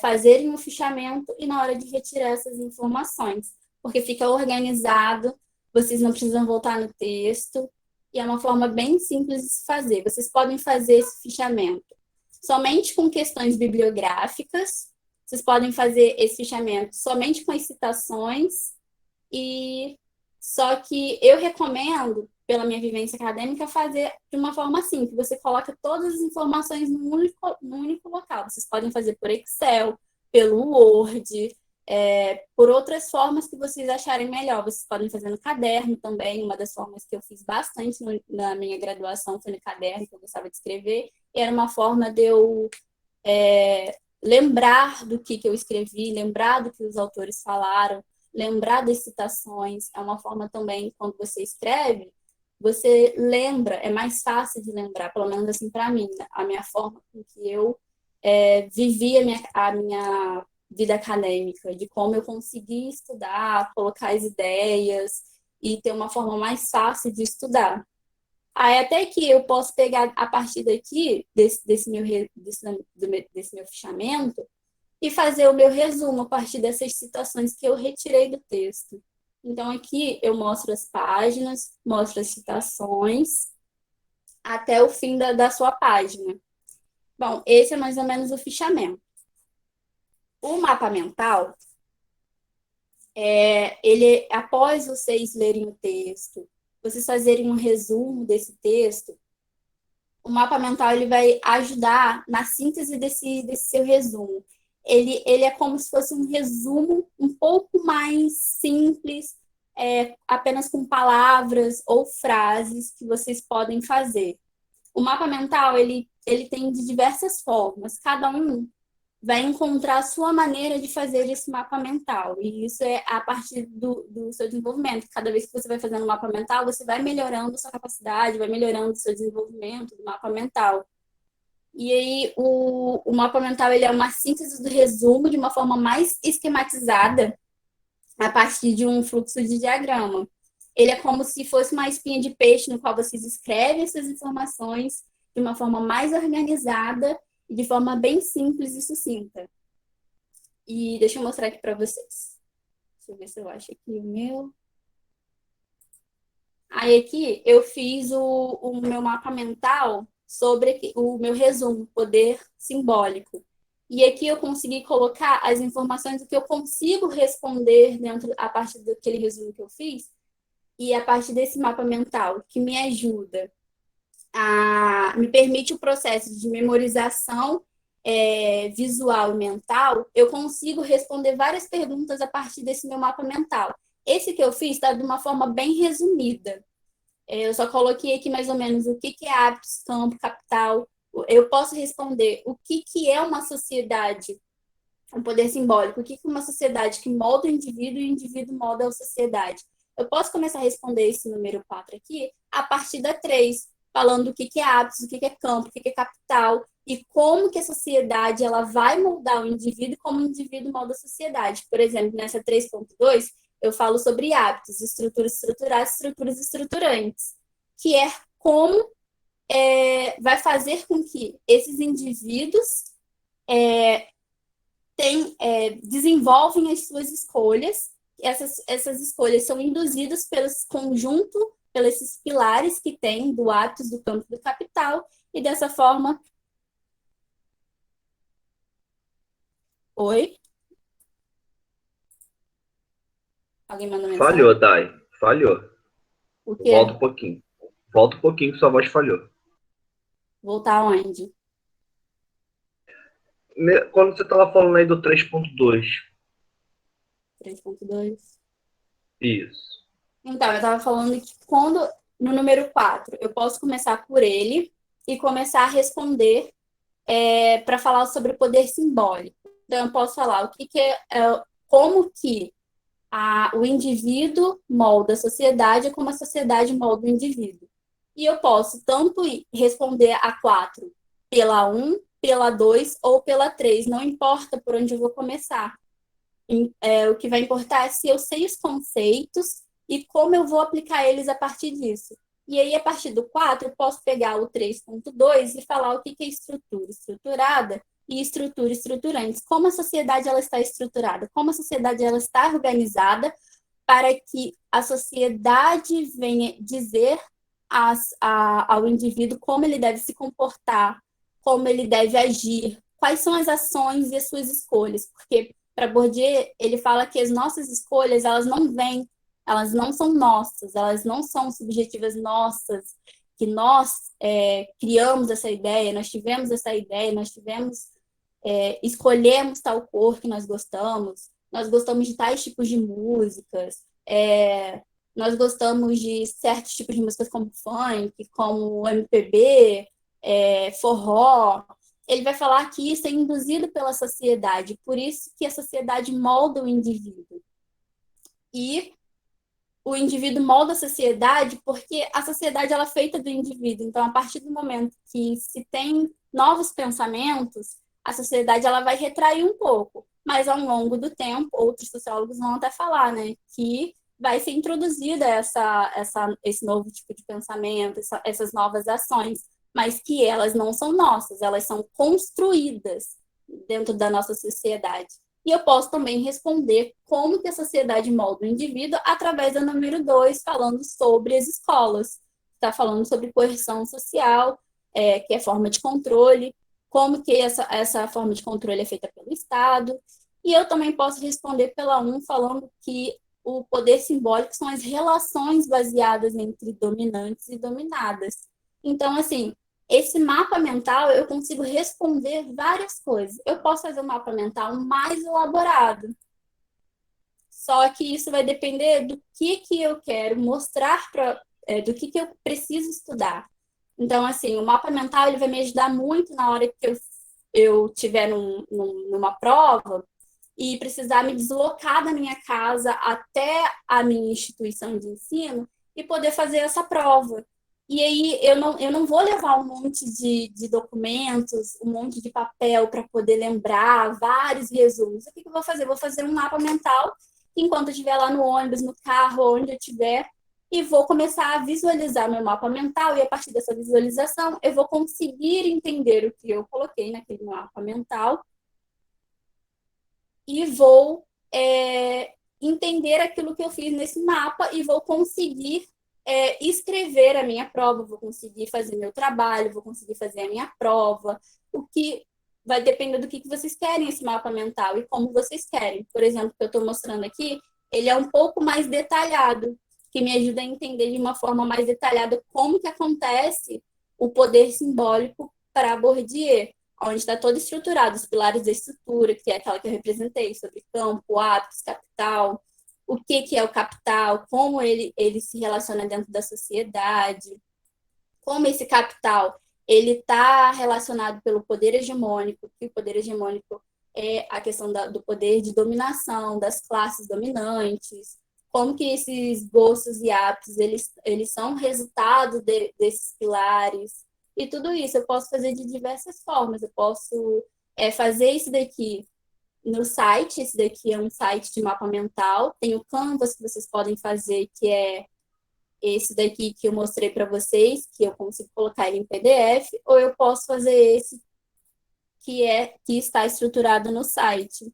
fazerem o fichamento e na hora de retirar essas informações, porque fica organizado, vocês não precisam voltar no texto, e é uma forma bem simples de se fazer. Vocês podem fazer esse fichamento somente com questões bibliográficas, vocês podem fazer esse fichamento somente com as citações, e só que eu recomendo, pela minha vivência acadêmica, fazer de uma forma assim, que você coloca todas as informações num único local. Vocês podem fazer por Excel, pelo Word, por outras formas que vocês acharem melhor. Vocês podem fazer no caderno também. Uma das formas que eu fiz bastante na minha graduação foi no caderno, que eu gostava de escrever. E era uma forma de eu lembrar do que eu escrevi, lembrar do que os autores falaram, lembrar das citações. É uma forma também, quando você escreve, você lembra, é mais fácil de lembrar, pelo menos assim para mim, né? A minha forma com que eu vivi a minha vida acadêmica, de como eu consegui estudar, colocar as ideias e ter uma forma mais fácil de estudar. Aí até que eu posso pegar a partir daqui, desse meu fichamento, e fazer o meu resumo a partir dessas citações que eu retirei do texto. Então, aqui eu mostro as páginas, mostro as citações, até o fim da sua página. Bom, esse é mais ou menos o fichamento. O mapa mental, ele, após vocês lerem o texto, vocês fazerem um resumo desse texto, o mapa mental ele vai ajudar na síntese desse seu resumo. Ele é como se fosse um resumo um pouco mais simples, apenas com palavras ou frases que vocês podem fazer. O mapa mental, ele tem de diversas formas. Cada um vai encontrar a sua maneira de fazer esse mapa mental. E isso é a partir do seu desenvolvimento. Cada vez que você vai fazendo um mapa mental, você vai melhorando a sua capacidade, vai melhorando o seu desenvolvimento do mapa mental. E aí, o mapa mental ele é uma síntese do resumo de uma forma mais esquematizada a partir de um fluxo de diagrama. Ele é como se fosse uma espinha de peixe no qual vocês escrevem essas informações de uma forma mais organizada e de forma bem simples e sucinta. E deixa eu mostrar aqui para vocês. Deixa eu ver se eu acho aqui o meu. Aí aqui eu fiz o meu mapa mental sobre o meu resumo, poder simbólico. E aqui eu consegui colocar as informações do que eu consigo responder a partir daquele resumo que eu fiz e a partir desse mapa mental, que me ajuda me permite o processo de memorização visual e mental, eu consigo responder várias perguntas a partir desse meu mapa mental. Esse que eu fiz está de uma forma bem resumida. Eu só coloquei aqui mais ou menos o que é hábitos, campo, capital. Eu posso responder o que é uma sociedade, um poder simbólico, o que é uma sociedade que molda o indivíduo e o indivíduo molda a sociedade. Eu posso começar a responder esse número 4 aqui a partir da 3, falando o que é hábitos, o que é campo, o que é capital e como que a sociedade ela vai moldar o indivíduo e como o indivíduo molda a sociedade. Por exemplo, nessa 3.2, eu falo sobre hábitos, estruturas estruturadas, estruturas estruturantes, que é como vai fazer com que esses indivíduos desenvolvem as suas escolhas essas escolhas são induzidas pelos conjunto, pelos esses pilares que tem do Atos, do campo, do capital, e dessa forma... Oi? Alguém mandou mensagem? Falhou, Dai. Falhou. O quê? Volta um pouquinho. Volta um pouquinho que sua voz falhou. Voltar onde? Quando você estava falando aí do 3.2. 3.2. Isso. Então, eu estava falando que quando, no número 4, eu posso começar por ele e começar a responder para falar sobre o poder simbólico. Então, eu posso falar o que como que o indivíduo molda a sociedade, como a sociedade molda o indivíduo. E eu posso tanto responder a 4 pela 1, pela 2 ou pela 3, não importa por onde eu vou começar. O que vai importar é se eu sei os conceitos e como eu vou aplicar eles a partir disso. E aí, a partir do 4, eu posso pegar o 3.2 e falar o que é estrutura estruturada e estrutura estruturantes. Como a sociedade ela está estruturada, como a sociedade ela está organizada para que a sociedade venha dizer ao indivíduo como ele deve se comportar, como ele deve agir, quais são as ações e as suas escolhas. Porque, para Bourdieu, ele fala que as nossas escolhas, elas não são nossas, elas não são subjetivas nossas, que nós criamos essa ideia, nós tivemos essa ideia, escolhemos tal cor que nós gostamos de tais tipos de músicas, nós gostamos de certos tipos de músicas como funk, como MPB, forró. Ele vai falar que isso é induzido pela sociedade, por isso que a sociedade molda o indivíduo. E o indivíduo molda a sociedade porque a sociedade ela é feita do indivíduo. Então, a partir do momento que se tem novos pensamentos, a sociedade ela vai retrair um pouco. Mas, ao longo do tempo, outros sociólogos vão até falar, né, que vai ser introduzida esse novo tipo de pensamento, essas novas ações, mas que elas não são nossas, elas são construídas dentro da nossa sociedade. E eu posso também responder como que a sociedade molda o indivíduo através do número 2, falando sobre as escolas. Está falando sobre coerção social, que é forma de controle, como que essa forma de controle é feita pelo Estado. E eu também posso responder pela 1, falando que o poder simbólico são as relações baseadas entre dominantes e dominadas. Então, assim, esse mapa mental, eu consigo responder várias coisas. Eu posso fazer um mapa mental mais elaborado. Só que isso vai depender do que eu quero mostrar, do que eu preciso estudar. Então, assim, o mapa mental ele vai me ajudar muito na hora que eu estiver numa prova e precisar me deslocar da minha casa até a minha instituição de ensino e poder fazer essa prova. E aí eu não vou levar um monte de documentos, um monte de papel para poder lembrar, vários resumos. O que eu vou fazer? Vou fazer um mapa mental enquanto eu estiver lá no ônibus, no carro, onde eu estiver, e vou começar a visualizar meu mapa mental, e a partir dessa visualização eu vou conseguir entender o que eu coloquei naquele mapa mental e vou entender aquilo que eu fiz nesse mapa e vou conseguir escrever a minha prova, vou conseguir fazer meu trabalho, vou conseguir fazer a minha prova, o que vai depender do que vocês querem esse mapa mental e como vocês querem. Por exemplo, o que eu estou mostrando aqui, ele é um pouco mais detalhado, que me ajuda a entender de uma forma mais detalhada como que acontece o poder simbólico para Bourdieu, onde está todo estruturado, os pilares da estrutura, que é aquela que eu representei, sobre campo, atos, capital, o que é o capital, como ele se relaciona dentro da sociedade, como esse capital ele está relacionado pelo poder hegemônico, que o poder hegemônico é a questão do poder de dominação das classes dominantes, como que esses gostos e hábitos eles são resultado desses pilares, e tudo isso eu posso fazer de diversas formas. Eu posso fazer isso daqui no site, esse daqui é um site de mapa mental, tem o Canvas que vocês podem fazer, que é esse daqui que eu mostrei para vocês, que eu consigo colocar ele em PDF, ou eu posso fazer esse que está estruturado no site.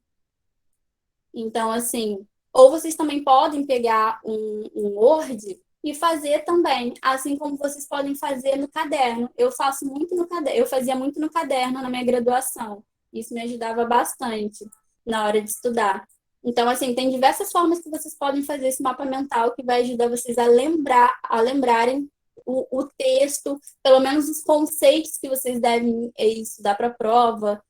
Então, assim, Ou vocês também podem pegar um Word e fazer também, assim como vocês podem fazer no caderno. Eu faço muito no caderno, eu fazia muito no caderno na minha graduação. Isso me ajudava bastante na hora de estudar. Então, assim, tem diversas formas que vocês podem fazer esse mapa mental que vai ajudar vocês a lembrarem o texto, pelo menos os conceitos que vocês devem estudar para a prova,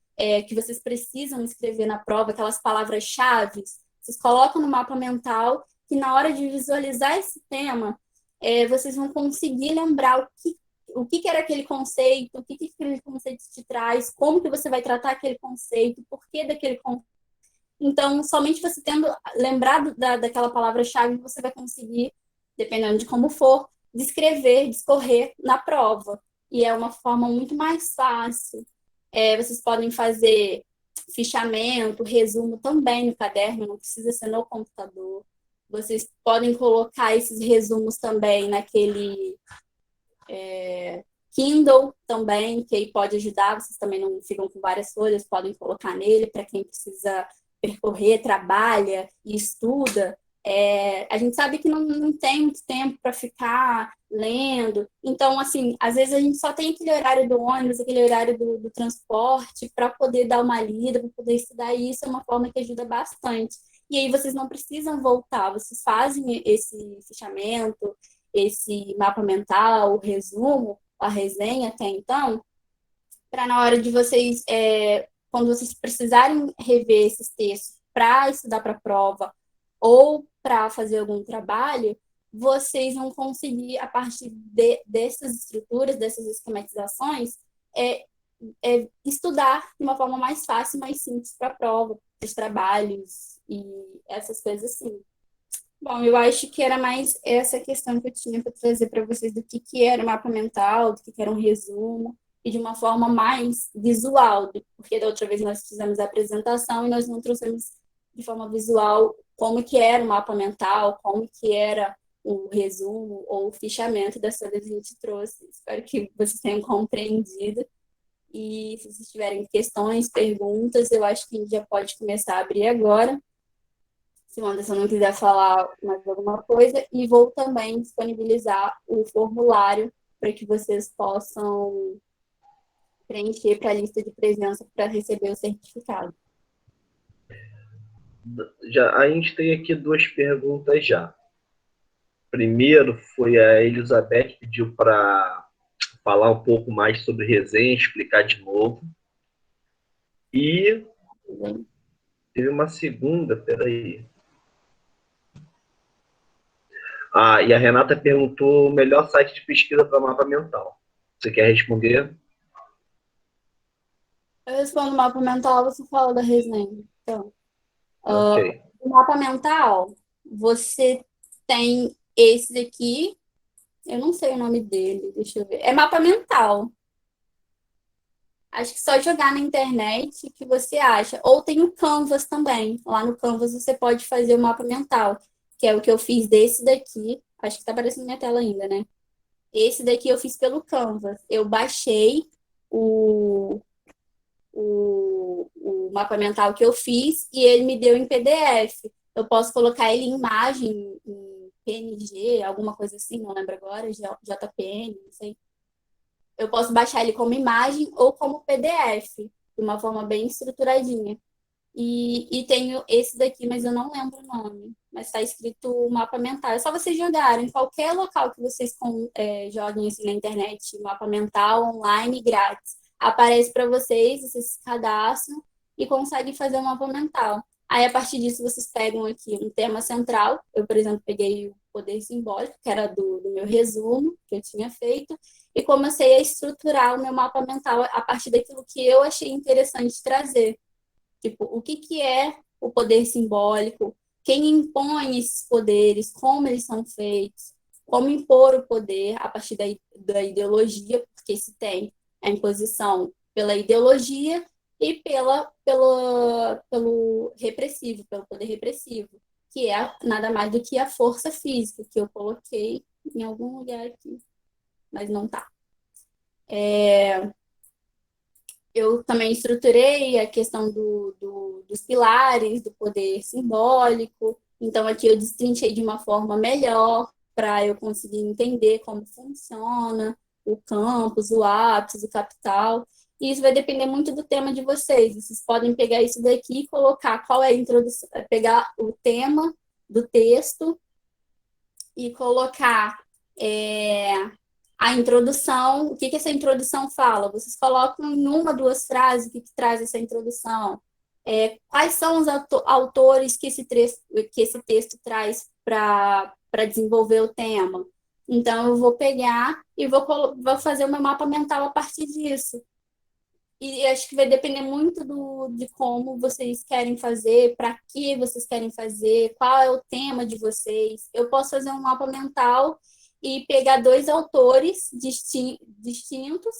que vocês precisam escrever na prova, aquelas palavras-chave. Vocês colocam no mapa mental que na hora de visualizar esse tema, vocês vão conseguir lembrar o que era aquele conceito, o que aquele conceito te traz, como que você vai tratar aquele conceito, por que daquele conceito. Então, somente você tendo lembrado daquela palavra-chave, você vai conseguir, dependendo de como for, descrever, discorrer na prova. E é uma forma muito mais fácil. Vocês podem fazer fichamento, resumo também no caderno, não precisa ser no computador. Vocês podem colocar esses resumos também naquele Kindle também, que aí pode ajudar, vocês também não ficam com várias folhas, podem colocar nele para quem precisa percorrer, trabalha e estuda. A gente sabe que não tem muito tempo para ficar lendo, então, assim, às vezes a gente só tem aquele horário do ônibus, aquele horário do transporte para poder dar uma lida, para poder estudar, e isso é uma forma que ajuda bastante. E aí vocês não precisam voltar, vocês fazem esse fichamento, esse mapa mental, o resumo, a resenha até então, para na hora de vocês, quando vocês precisarem rever esses textos para estudar para a prova ou para fazer algum trabalho, vocês vão conseguir, a partir dessas estruturas, dessas esquematizações, estudar de uma forma mais fácil, mais simples para a prova, para os trabalhos e essas coisas assim. Bom, eu acho que era mais essa questão que eu tinha para trazer para vocês do que era o mapa mental, do que era um resumo, e de uma forma mais visual, porque da outra vez nós fizemos a apresentação e nós não trouxemos de forma visual como que era o mapa mental, como que era o resumo ou o fichamento. Dessa vez a gente trouxe. Espero que vocês tenham compreendido. E se vocês tiverem questões, perguntas, eu acho que a gente já pode começar a abrir agora. Se o Anderson não quiser falar mais alguma coisa, e vou também disponibilizar o formulário para que vocês possam preencher para a lista de presença para receber o certificado. A gente tem aqui duas perguntas já. Primeiro foi a Elizabeth, pediu para falar um pouco mais sobre resenha, explicar de novo. E teve uma segunda, peraí. E a Renata perguntou o melhor site de pesquisa para mapa mental. Você quer responder? Eu respondo o mapa mental, você fala da resenha. Então, Ok. o mapa mental, você tem esse daqui, eu não sei o nome dele, deixa eu ver. É mapa mental. Acho que só jogar na internet que você acha. Ou tem o Canvas também. Lá no Canvas você pode fazer o mapa mental, que é o que eu fiz desse daqui. Acho que tá aparecendo na minha tela ainda, né? Esse daqui eu fiz pelo Canvas. Eu baixei o mapa mental que eu fiz e ele me deu em PDF. Eu posso colocar ele em imagem, em PNG, alguma coisa assim, não lembro agora, JPN, não sei. Eu posso baixar ele como imagem ou como PDF, de uma forma bem estruturadinha. E tenho esse daqui, mas eu não lembro o nome. Mas está escrito mapa mental. É só vocês jogarem em qualquer local que vocês joguem assim na internet, mapa mental, online, grátis. Aparece para vocês se cadastram e conseguem fazer um mapa mental. Aí, a partir disso, vocês pegam aqui um tema central. Eu, por exemplo, peguei o poder simbólico, que era do meu resumo, que eu tinha feito, e comecei a estruturar o meu mapa mental a partir daquilo que eu achei interessante trazer. Tipo, o que é o poder simbólico, quem impõe esses poderes, como eles são feitos, como impor o poder a partir da ideologia, porque se tem a imposição pela ideologia e pelo repressivo, pelo poder repressivo, que é nada mais do que a força física, que eu coloquei em algum lugar aqui, mas não tá. Eu também estruturei a questão dos pilares, do poder simbólico, Então, aqui eu destrinchei de uma forma melhor para eu conseguir entender como funciona o campus, o ápice, o capital. E isso vai depender muito do tema de vocês. Vocês podem pegar isso daqui e colocar qual é a introdução, pegar o tema do texto e colocar a introdução, o que essa introdução fala. Vocês colocam em uma, duas frases o que traz essa introdução. Quais são os autores que esse texto traz para desenvolver o tema. Então, eu vou pegar e vou fazer o meu mapa mental a partir disso. E acho que vai depender muito de como vocês querem fazer, para que vocês querem fazer, qual é o tema de vocês. Eu posso fazer um mapa mental e pegar dois autores distintos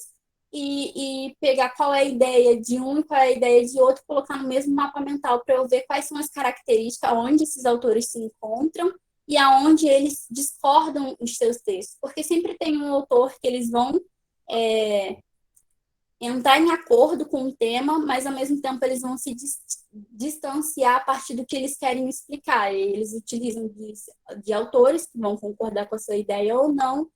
e pegar qual é a ideia de um e qual é a ideia de outro, colocar no mesmo mapa mental para eu ver quais são as características, onde esses autores se encontram e aonde eles discordam os seus textos. Porque sempre tem um autor que eles vão entrar em acordo com o tema, mas ao mesmo tempo eles vão se distanciar a partir do que eles querem explicar. E eles utilizam de autores que vão concordar com a sua ideia ou não,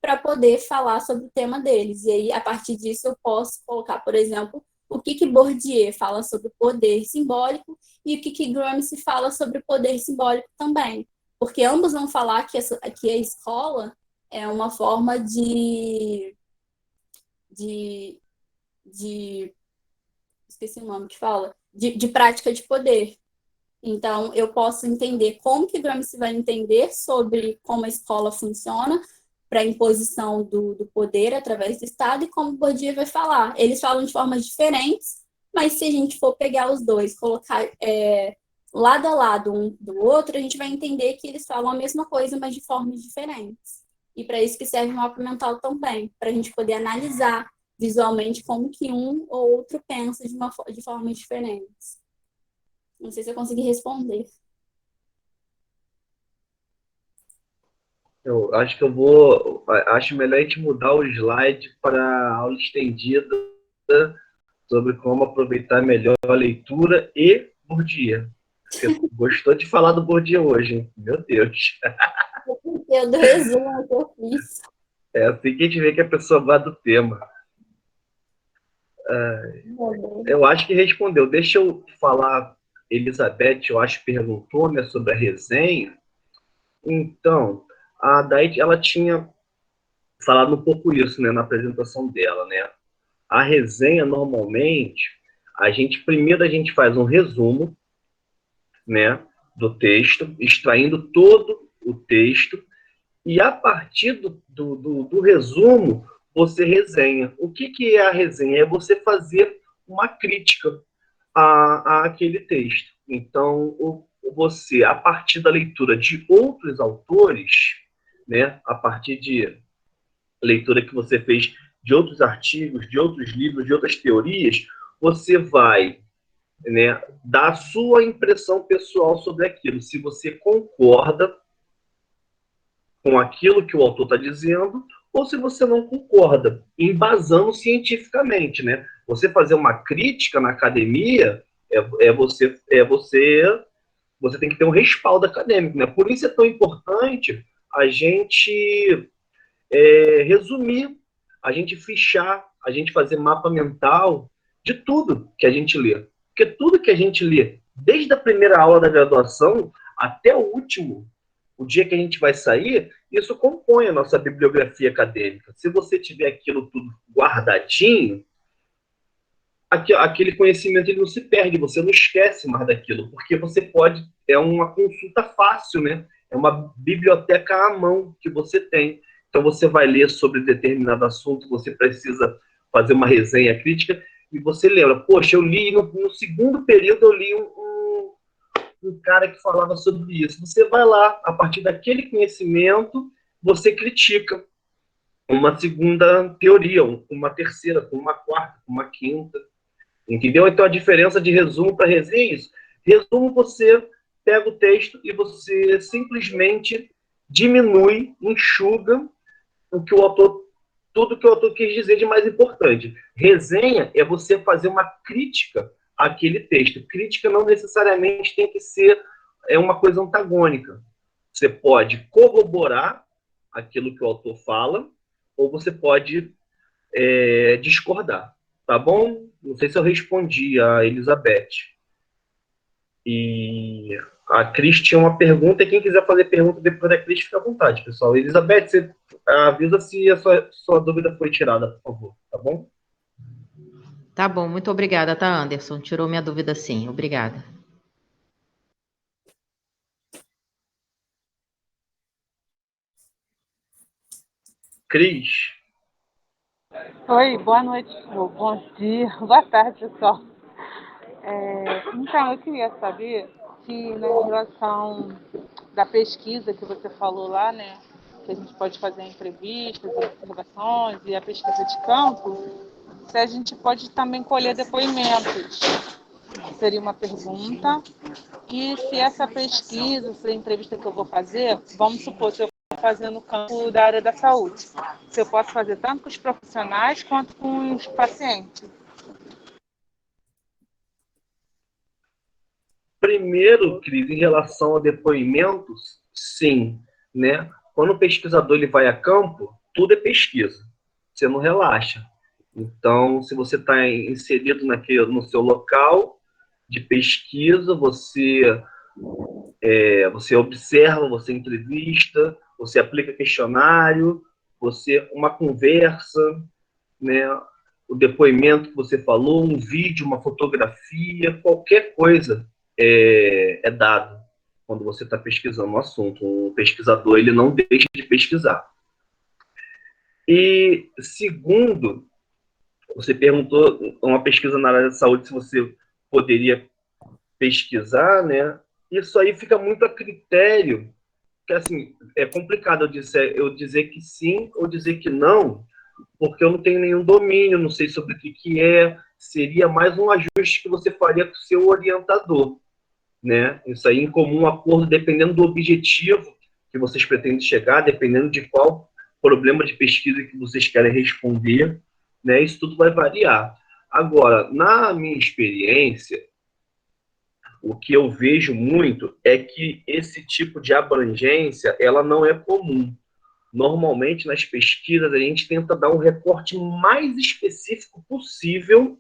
para poder falar sobre o tema deles. E aí, a partir disso, eu posso colocar, por exemplo, o que Bourdieu fala sobre o poder simbólico e o que Gramsci fala sobre o poder simbólico também. Porque ambos vão falar que a escola é uma forma de esqueci o nome que fala, de prática de poder. Então, eu posso entender como que Gramsci vai entender sobre como a escola funciona para a imposição do poder através do Estado e como Bourdieu vai falar. Eles falam de formas diferentes, mas se a gente for pegar os dois, colocar lado a lado um do outro, a gente vai entender que eles falam a mesma coisa, mas de formas diferentes. E para isso que serve o mapa mental também, para a gente poder analisar visualmente como que um ou outro pensa de formas diferentes. Não sei se eu consegui responder. Eu acho que acho melhor a gente mudar o slide para aula estendida sobre como aproveitar melhor a leitura e Bourdieu. Você gostou de falar do Bourdieu hoje, hein? Meu Deus. Eu do resumo que eu fiz. É assim que a gente vê que a pessoa vai do tema. Eu acho que respondeu. Deixa eu falar, Elizabeth, eu acho que perguntou, né, sobre a resenha. Então, a Daí ela tinha falado um pouco isso, né, na apresentação dela, né? A resenha, normalmente, primeiro a gente faz um resumo, né, do texto, extraindo todo o texto, e a partir do resumo, você resenha. O que é a resenha? É você fazer uma crítica àquele texto. Então, você, a partir da leitura de outros autores, né, a partir de leitura que você fez de outros artigos, de outros livros, de outras teorias, você vai, né, dar a sua impressão pessoal sobre aquilo. Se você concorda com aquilo que o autor está dizendo, ou se você não concorda, embasando cientificamente, né? Você fazer uma crítica na academia você tem que ter um respaldo acadêmico, né? Por isso é tão importante a gente resumir, a gente fichar, a gente fazer mapa mental de tudo que a gente lê. Porque tudo que a gente lê, desde a primeira aula da graduação até o dia que a gente vai sair, isso compõe a nossa bibliografia acadêmica. Se você tiver aquilo tudo guardadinho, aquele conhecimento ele não se perde, você não esquece mais daquilo, porque você pode, é uma consulta fácil, né? É uma biblioteca à mão que você tem. Então você vai ler sobre determinado assunto, você precisa fazer uma resenha crítica, e você lembra, poxa, eu li no segundo período, eu li um cara que falava sobre isso. Você vai lá, a partir daquele conhecimento, você critica uma segunda teoria, uma terceira, uma quarta, uma quinta. Entendeu? Então a diferença de resumo para resenha é isso. Resumo, você pega o texto e você simplesmente diminui, enxuga tudo que o autor quis dizer de mais importante. Resenha é você fazer uma crítica àquele texto. Crítica não necessariamente tem que ser é uma coisa antagônica. Você pode corroborar aquilo que o autor fala, ou você pode discordar, tá bom? Não sei se eu respondi a Elizabeth. E a Cris tinha uma pergunta, e quem quiser fazer pergunta depois da Cris, fica à vontade, pessoal. Elizabeth, você avisa se a sua dúvida foi tirada, por favor, tá bom? Tá bom, muito obrigada, tá, Anderson? Tirou minha dúvida sim, obrigada. Cris. Oi, boa noite, bom dia, boa tarde, pessoal. Então, eu queria saber se na relação da pesquisa que você falou lá, né, que a gente pode fazer entrevistas, observações e a pesquisa de campo, se a gente pode também colher depoimentos. Seria uma pergunta. E se essa pesquisa, se a entrevista que eu vou fazer, vamos supor, se eu for fazer no campo da área da saúde, se eu posso fazer tanto com os profissionais quanto com os pacientes. Primeiro, Cris, em relação a depoimentos, sim, né? Quando o pesquisador ele vai a campo, tudo é pesquisa. Você não relaxa. Então, se você está inserido no seu local de pesquisa, você observa, você entrevista, você aplica questionário, uma conversa, né? O depoimento que você falou, um vídeo, uma fotografia, qualquer coisa é dado quando você está pesquisando um assunto. Um pesquisador ele não deixa de pesquisar. E segundo, você perguntou uma pesquisa na área da saúde se você poderia pesquisar, né? Isso aí fica muito a critério, que assim, é complicado eu dizer que sim ou dizer que não, porque eu não tenho nenhum domínio, não sei sobre o que é, seria mais um ajuste que você faria com o seu orientador, né? Isso aí em comum acordo, dependendo do objetivo que vocês pretendem chegar, dependendo de qual problema de pesquisa que vocês querem responder, né? Isso tudo vai variar. Agora, na minha experiência, o que eu vejo muito é que esse tipo de abrangência, ela não é comum. Normalmente, nas pesquisas, a gente tenta dar um recorte mais específico possível,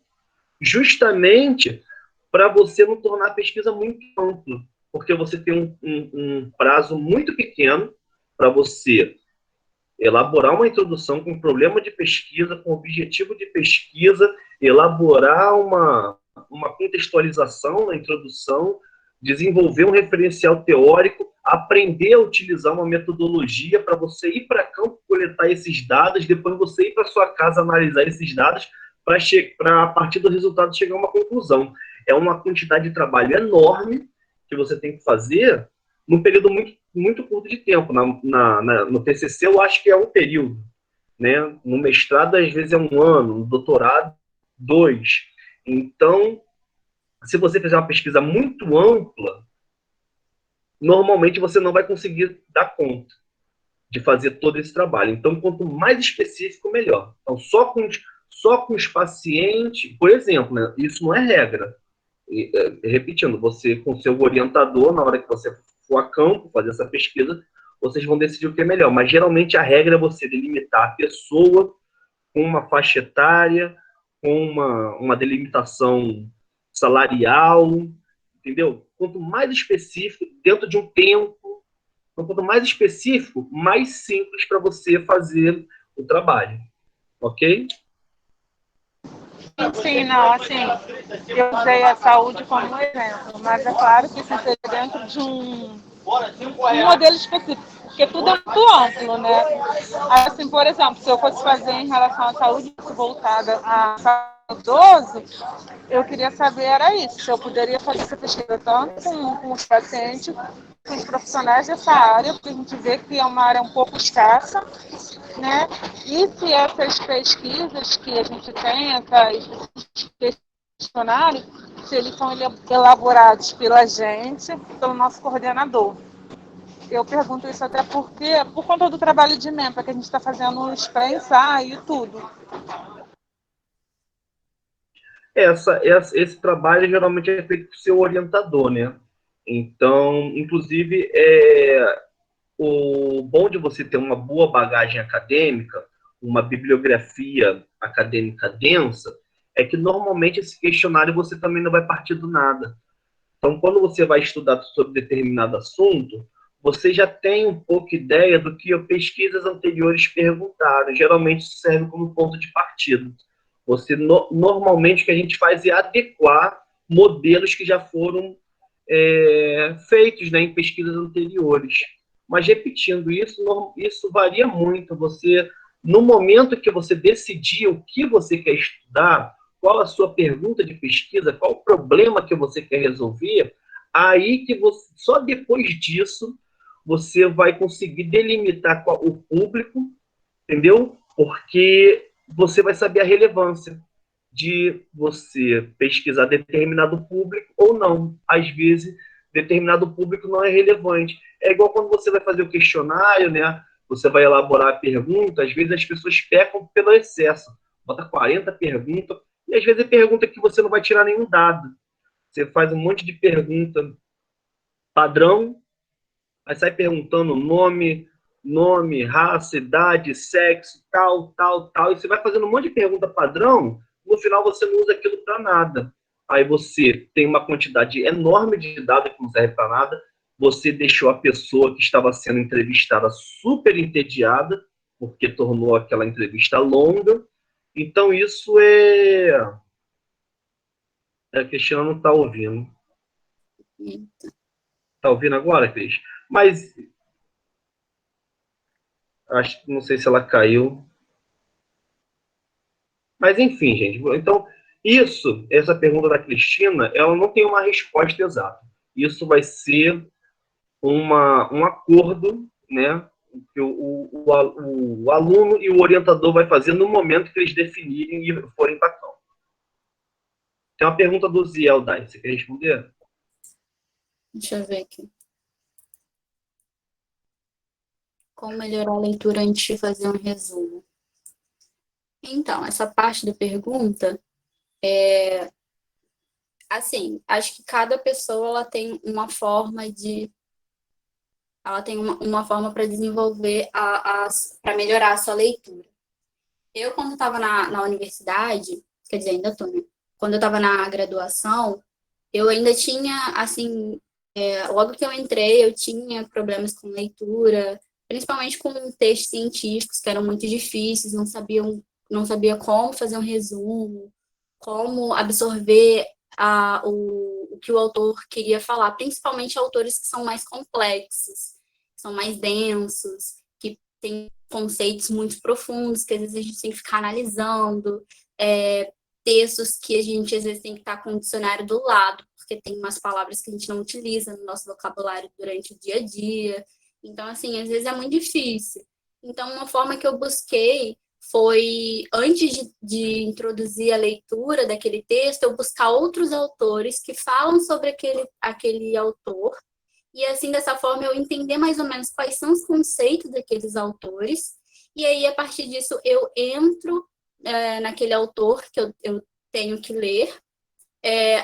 justamente para você não tornar a pesquisa muito ampla, porque você tem um prazo muito pequeno para você elaborar uma introdução com problema de pesquisa, com objetivo de pesquisa, elaborar uma contextualização na introdução, desenvolver um referencial teórico, aprender a utilizar uma metodologia para você ir para campo coletar esses dados, depois você ir para sua casa analisar esses dados para a partir do resultado chegar a uma conclusão. É uma quantidade de trabalho enorme que você tem que fazer num período muito, muito curto de tempo. No TCC eu acho que é um período, né? No mestrado às vezes é um ano, no doutorado 2. Então, se você fizer uma pesquisa muito ampla, normalmente você não vai conseguir dar conta de fazer todo esse trabalho. Então, quanto mais específico, melhor. Então, só com os pacientes, por exemplo, né? Isso não é regra. Repetindo, você com seu orientador, na hora que você for a campo fazer essa pesquisa, vocês vão decidir o que é melhor. Mas geralmente a regra é você delimitar a pessoa com uma faixa etária, com uma delimitação salarial, entendeu? Quanto mais específico, dentro de um tempo, quanto mais específico, mais simples para você fazer o trabalho. Ok? Sim, não, assim, eu usei a saúde como um exemplo, mas é claro que isso seria dentro de um modelo específico, porque tudo é muito amplo, né? Assim, por exemplo, se eu fosse fazer em relação à saúde voltada a saúde idoso, eu queria saber era isso, se eu poderia fazer essa pesquisa tanto com os pacientes, com os profissionais dessa área, porque a gente vê que é uma área um pouco escassa, né? E se essas pesquisas que a gente tem, esses questionários, se eles são elaborados pela gente, pelo nosso coordenador. Eu pergunto isso até porque, por conta do trabalho de MEMPA, que a gente está fazendo os pré-ensaio e tudo. Esse trabalho geralmente é feito com o seu orientador, né? Então, inclusive, o bom de você ter uma boa bagagem acadêmica, uma bibliografia acadêmica densa, é que normalmente esse questionário você também não vai partir do nada. Então, quando você vai estudar sobre determinado assunto, você já tem um pouco ideia do que pesquisas anteriores perguntaram. Geralmente isso serve como ponto de partida. Normalmente o que a gente faz é adequar modelos que já foram feitos, né, em pesquisas anteriores. Mas repetindo isso varia muito. No momento que você decidir o que você quer estudar, qual a sua pergunta de pesquisa, qual o problema que você quer resolver, aí que só depois disso você vai conseguir delimitar o público, entendeu? Porque você vai saber a relevância de você pesquisar determinado público ou não. Às vezes, determinado público não é relevante. É igual quando você vai fazer o questionário, né? Você vai elaborar a pergunta, às vezes as pessoas pecam pelo excesso. Bota 40 perguntas, e às vezes é pergunta que você não vai tirar nenhum dado. Você faz um monte de pergunta padrão, aí sai perguntando nome, raça, idade, sexo, tal, e você vai fazendo um monte de pergunta padrão, no final você não usa aquilo para nada. Aí você tem uma quantidade enorme de dados que não serve para nada, você deixou a pessoa que estava sendo entrevistada super entediada, porque tornou aquela entrevista longa. Então isso a Cristina não está ouvindo. Está ouvindo agora, Cris? Mas não sei se ela caiu. Mas enfim, gente. Então, essa pergunta da Cristina, ela não tem uma resposta exata. Isso vai ser um acordo, né, que o aluno e o orientador vai fazer no momento que eles definirem e forem para campo. Tem uma pergunta do Ziel, Dai. Você quer responder? Deixa eu ver aqui. Como melhorar a leitura antes de fazer um resumo? Então, essa parte da pergunta assim, acho que cada pessoa ela tem uma forma uma forma para desenvolver para melhorar a sua leitura. Eu, quando estava na universidade, quer dizer, ainda estou, né? Quando eu estava na graduação, eu ainda tinha, assim, logo que eu entrei, eu tinha problemas com leitura, principalmente com textos científicos que eram muito difíceis, não sabia como fazer um resumo, como absorver o que o autor queria falar, principalmente autores que são mais complexos, são mais densos, que têm conceitos muito profundos, que às vezes a gente tem que ficar analisando, textos que a gente às vezes tem que estar com o dicionário do lado, porque tem umas palavras que a gente não utiliza no nosso vocabulário durante o dia a dia. Então, assim, às vezes é muito difícil. Então, uma forma que eu busquei foi, antes de introduzir a leitura daquele texto, eu buscar outros autores que falam sobre aquele autor, e assim, dessa forma, eu entender mais ou menos quais são os conceitos daqueles autores, e aí, a partir disso, eu entro naquele autor que eu tenho que ler,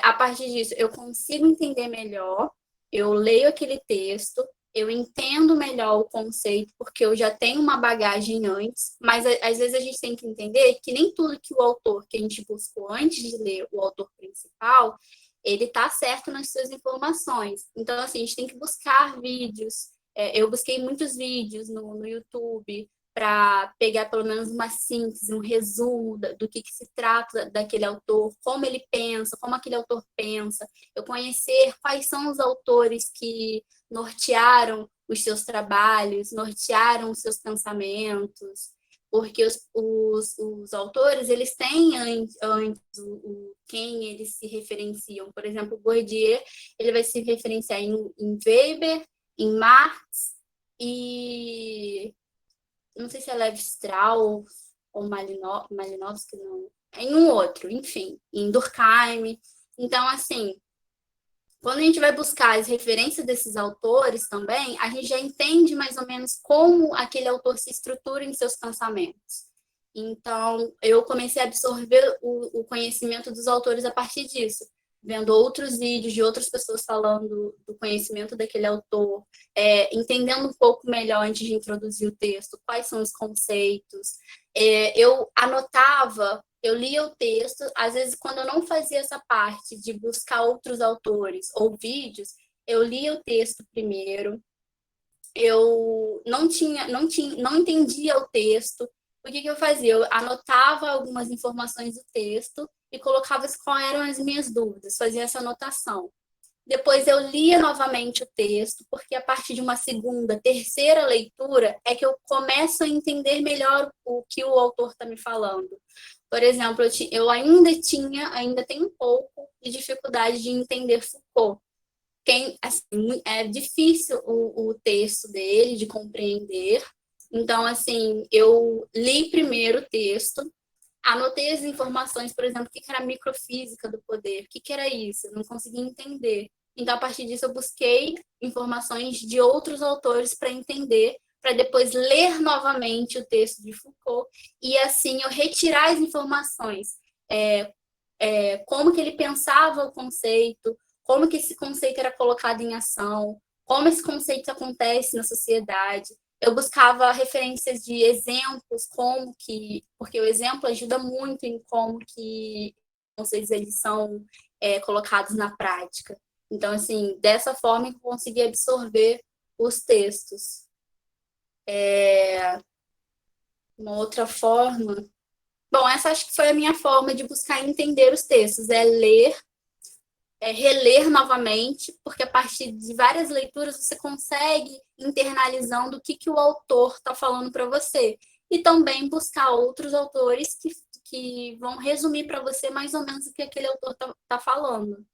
a partir disso, eu consigo entender melhor, eu leio aquele texto, eu entendo melhor o conceito, porque eu já tenho uma bagagem antes, mas às vezes a gente tem que entender que nem tudo que o autor que a gente buscou antes de ler o autor principal, ele está certo nas suas informações. Então, assim, a gente tem que buscar vídeos. Eu busquei muitos vídeos no YouTube, para pegar pelo menos uma síntese, um resumo do que se trata daquele autor, como ele pensa, como aquele autor pensa, eu conhecer quais são os autores que nortearam os seus trabalhos, nortearam os seus pensamentos, porque os autores, eles têm antes quem eles se referenciam. Por exemplo, o Bourdieu, ele vai se referenciar em Weber, em Marx e não sei se é Levi-Strauss ou Malinowski, não. Em um outro, enfim, em Durkheim. Então, assim, quando a gente vai buscar as referências desses autores também, a gente já entende mais ou menos como aquele autor se estrutura em seus pensamentos. Então, eu comecei a absorver o conhecimento dos autores a partir disso. vendo outros vídeos de outras pessoas falando do conhecimento daquele autor, entendendo um pouco melhor antes de introduzir o texto, quais são os conceitos. Eu anotava, eu lia o texto, às vezes quando eu não fazia essa parte de buscar outros autores ou vídeos, eu lia o texto primeiro, eu não entendia o texto. O que eu fazia? Eu anotava algumas informações do texto e colocava quais eram as minhas dúvidas, fazia essa anotação. Depois eu lia novamente o texto, porque a partir de uma segunda, terceira leitura é que eu começo a entender melhor o que o autor está me falando. Por exemplo, eu ainda tenho um pouco de dificuldade de entender Foucault. Assim, é difícil o texto dele, de compreender. Então, assim, eu li primeiro o texto, anotei as informações, por exemplo, o que era a microfísica do poder, o que era isso, eu não conseguia entender. Então, a partir disso, eu busquei informações de outros autores para entender, para depois ler novamente o texto de Foucault, e assim eu retirar as informações, como que ele pensava o conceito, como que esse conceito era colocado em ação, como esse conceito acontece na sociedade. Eu buscava referências de exemplos, porque o exemplo ajuda muito em como que conceitos eles são colocados na prática. Então, assim, dessa forma eu consegui absorver os textos. Uma outra forma... Bom, essa acho que foi a minha forma de buscar entender os textos, ler, reler novamente, porque a partir de várias leituras você consegue internalizando o que o autor está falando para você. E também buscar outros autores que vão resumir para você mais ou menos o que aquele autor está falando.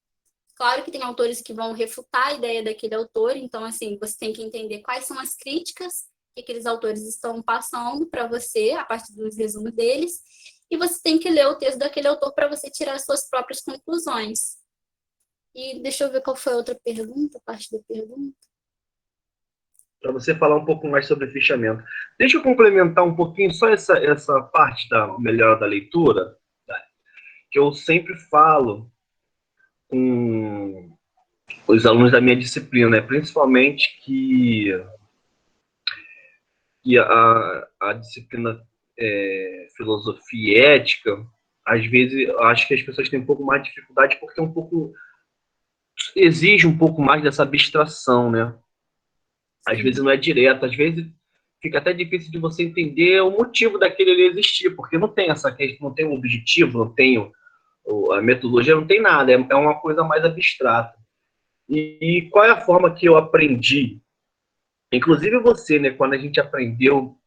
Claro que tem autores que vão refutar a ideia daquele autor, então, assim, você tem que entender quais são as críticas que aqueles autores estão passando para você, a partir dos resumos deles, e você tem que ler o texto daquele autor para você tirar as suas próprias conclusões. E deixa eu ver qual foi a outra pergunta, parte da pergunta. Para você falar um pouco mais sobre fichamento. Deixa eu complementar um pouquinho só essa parte da melhora da leitura, tá? Que eu sempre falo com os alunos da minha disciplina, né? Principalmente que a disciplina filosofia e ética, às vezes, eu acho que as pessoas têm um pouco mais de dificuldade porque exige um pouco mais dessa abstração, né? Às vezes não é direto, às vezes fica até difícil de você entender o motivo daquele existir, porque não tem essa questão, não tem um objetivo, não tem a metodologia, não tem nada, é uma coisa mais abstrata. E qual é a forma que eu aprendi? Inclusive você, né, quando a gente aprendeu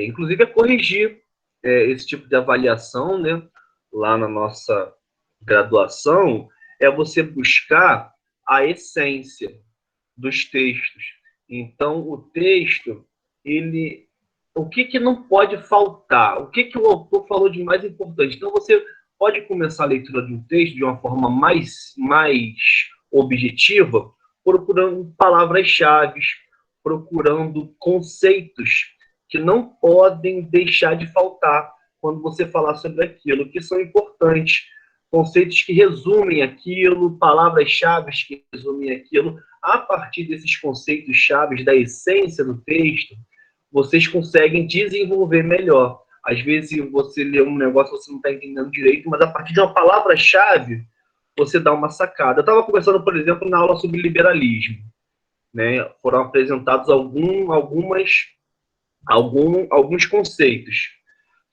inclusive a corrigir esse tipo de avaliação, né, lá na nossa graduação, é você buscar a essência dos textos. Então, o texto, o que não pode faltar? O que o autor falou de mais importante? Então, você pode começar a leitura de um texto de uma forma mais objetiva, procurando palavras-chave, procurando conceitos que não podem deixar de faltar quando você falar sobre aquilo, que são importantes. Conceitos que resumem aquilo, palavras-chave que resumem aquilo. A partir desses conceitos chaves da essência do texto, vocês conseguem desenvolver melhor. Às vezes você lê um negócio que você não está entendendo direito, mas a partir de uma palavra-chave, você dá uma sacada. Eu estava conversando, por exemplo, na aula sobre liberalismo, né? Foram apresentados alguns conceitos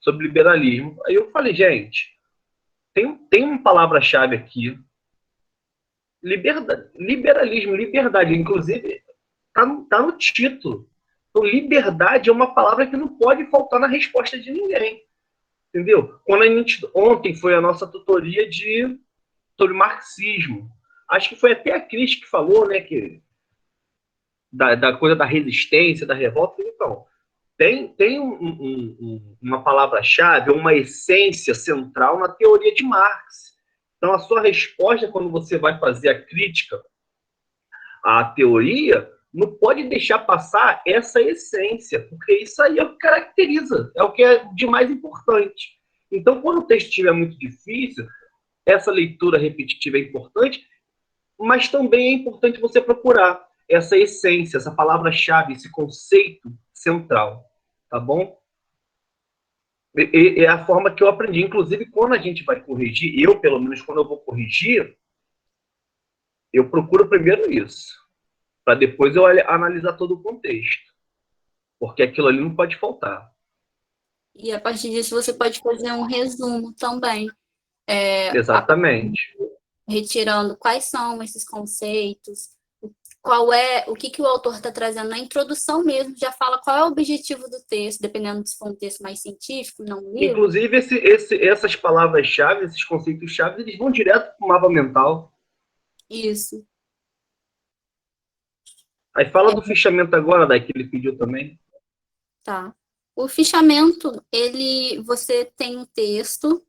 sobre liberalismo. Aí eu falei, gente, tem uma palavra-chave aqui, liberalismo, liberdade, inclusive tá no título. Então, liberdade é uma palavra que não pode faltar na resposta de ninguém, entendeu? Ontem foi a nossa tutoria sobre marxismo. Acho que foi até a Cris que falou, né, que da coisa da resistência, da revolta. Então, tem uma palavra-chave, uma essência central na teoria de Marx. Então, a sua resposta, quando você vai fazer a crítica à teoria, não pode deixar passar essa essência, porque isso aí é o que caracteriza, é o que é de mais importante. Então, quando o texto estiver muito difícil, essa leitura repetitiva é importante, mas também é importante você procurar essa essência, essa palavra-chave, esse conceito central, tá bom? É a forma que eu aprendi. Inclusive, quando a gente vai corrigir, eu, pelo menos, quando eu vou corrigir, eu procuro primeiro isso, para depois eu analisar todo o contexto, porque aquilo ali não pode faltar. E a partir disso você pode fazer um resumo também, Exatamente. retirando quais são esses conceitos, o que o autor está trazendo na introdução mesmo, já fala qual é o objetivo do texto, dependendo se for um texto mais científico, não um livro. Inclusive, essas palavras-chave, esses conceitos-chave, eles vão direto para o mapa mental. Isso. Aí fala do fichamento agora, Dai, que ele pediu também. Tá. O fichamento, você tem um texto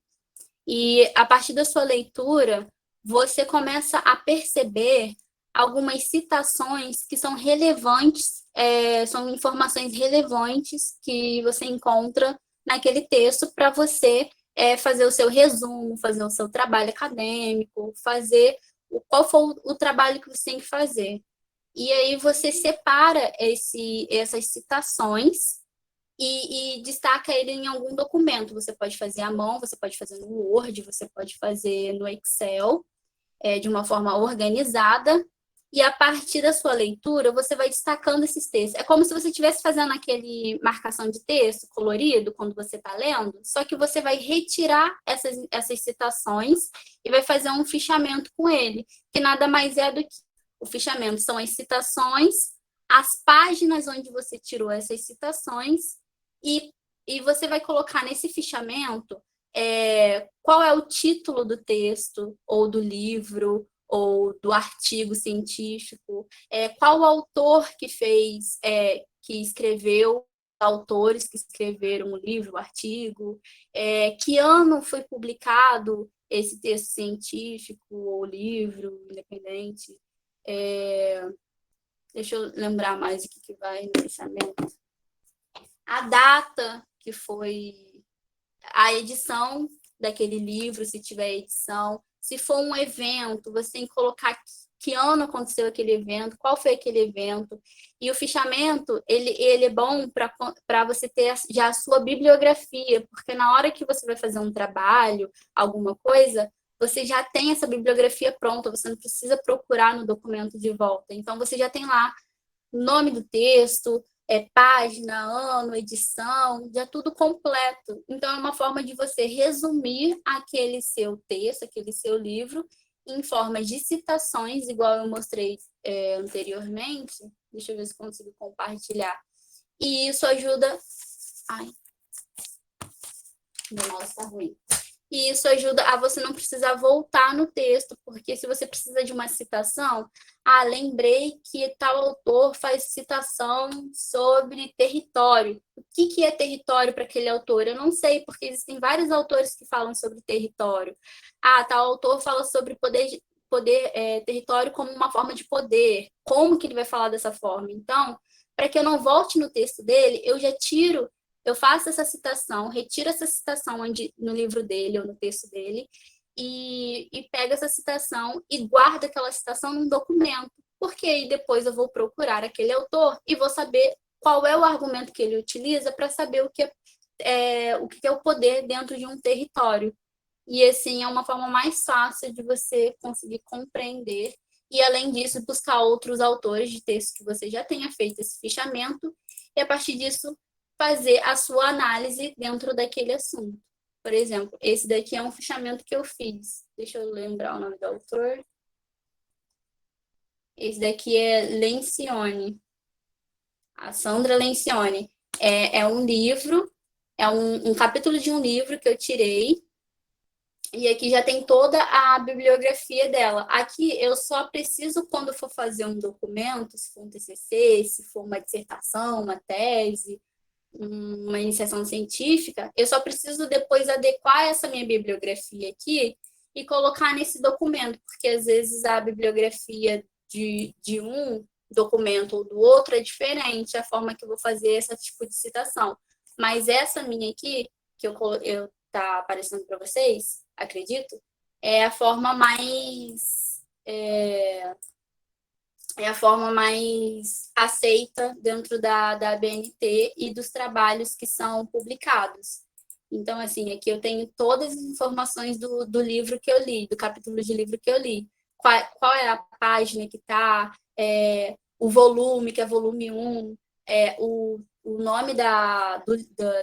e a partir da sua leitura, você começa a perceber algumas citações que são relevantes, são informações relevantes que você encontra naquele texto para você fazer o seu resumo, fazer o seu trabalho acadêmico, fazer qual for o trabalho que você tem que fazer. E aí você separa essas citações e destaca ele em algum documento. Você pode fazer à mão, você pode fazer no Word, você pode fazer no Excel, de uma forma organizada. E a partir da sua leitura, você vai destacando esses textos. É como se você estivesse fazendo aquele marcação de texto colorido, quando você está lendo, só que você vai retirar essas citações e vai fazer um fichamento com ele, que nada mais é do que o fichamento. São as citações, as páginas onde você tirou essas citações, e você vai colocar nesse fichamento qual é o título do texto, ou do livro, ou do artigo científico, qual o autor que fez, que escreveu, autores que escreveram o livro, o artigo, que ano foi publicado esse texto científico ou livro independente. Deixa eu lembrar mais o que vai no fichamento. A data que foi a edição daquele livro, se tiver edição. Se for um evento, você tem que colocar que ano aconteceu aquele evento, qual foi aquele evento. E o fichamento, ele é bom para você ter já a sua bibliografia, porque na hora que você vai fazer um trabalho, alguma coisa, você já tem essa bibliografia pronta, você não precisa procurar no documento de volta. Então, você já tem lá o nome do texto, página, ano, edição, já tudo completo. Então, é uma forma de você resumir aquele seu texto, aquele seu livro, em forma de citações, igual eu mostrei anteriormente. Deixa eu ver se consigo compartilhar. E isso ajuda... Ai, meu mouse está ruim. E isso ajuda a você não precisar voltar no texto, porque se você precisa de uma citação, lembrei que tal autor faz citação sobre território. O que é território para aquele autor? Eu não sei, porque existem vários autores que falam sobre território. Tal autor fala sobre território como uma forma de poder. Como que ele vai falar dessa forma? Então, para que eu não volte no texto dele, eu faço essa citação, retiro essa citação no livro dele ou no texto dele e pego essa citação e guardo aquela citação num documento, porque aí depois eu vou procurar aquele autor e vou saber qual é o argumento que ele utiliza para saber o que é o poder dentro de um território. E assim é uma forma mais fácil de você conseguir compreender e, além disso, buscar outros autores de texto que você já tenha feito esse fichamento e, a partir disso, fazer a sua análise dentro daquele assunto. Por exemplo, esse daqui é um fichamento que eu fiz. Deixa eu lembrar o nome do autor. Esse daqui é Lencioni. A Sandra Lencioni. É um livro, é um capítulo de um livro que eu tirei. E aqui já tem toda a bibliografia dela. Aqui eu só preciso, quando for fazer um documento, se for um TCC, se for uma dissertação, uma tese, uma iniciação científica, eu só preciso depois adequar essa minha bibliografia aqui e colocar nesse documento, porque às vezes a bibliografia de um documento ou do outro é diferente, a forma que eu vou fazer esse tipo de citação. Mas essa minha aqui, que tá aparecendo para vocês, acredito, é a forma mais é a forma mais aceita dentro da ABNT e dos trabalhos que são publicados. Então, assim, aqui eu tenho todas as informações do livro que eu li, do capítulo de livro que eu li. Qual é a página que está, o volume, que é volume 1, o nome da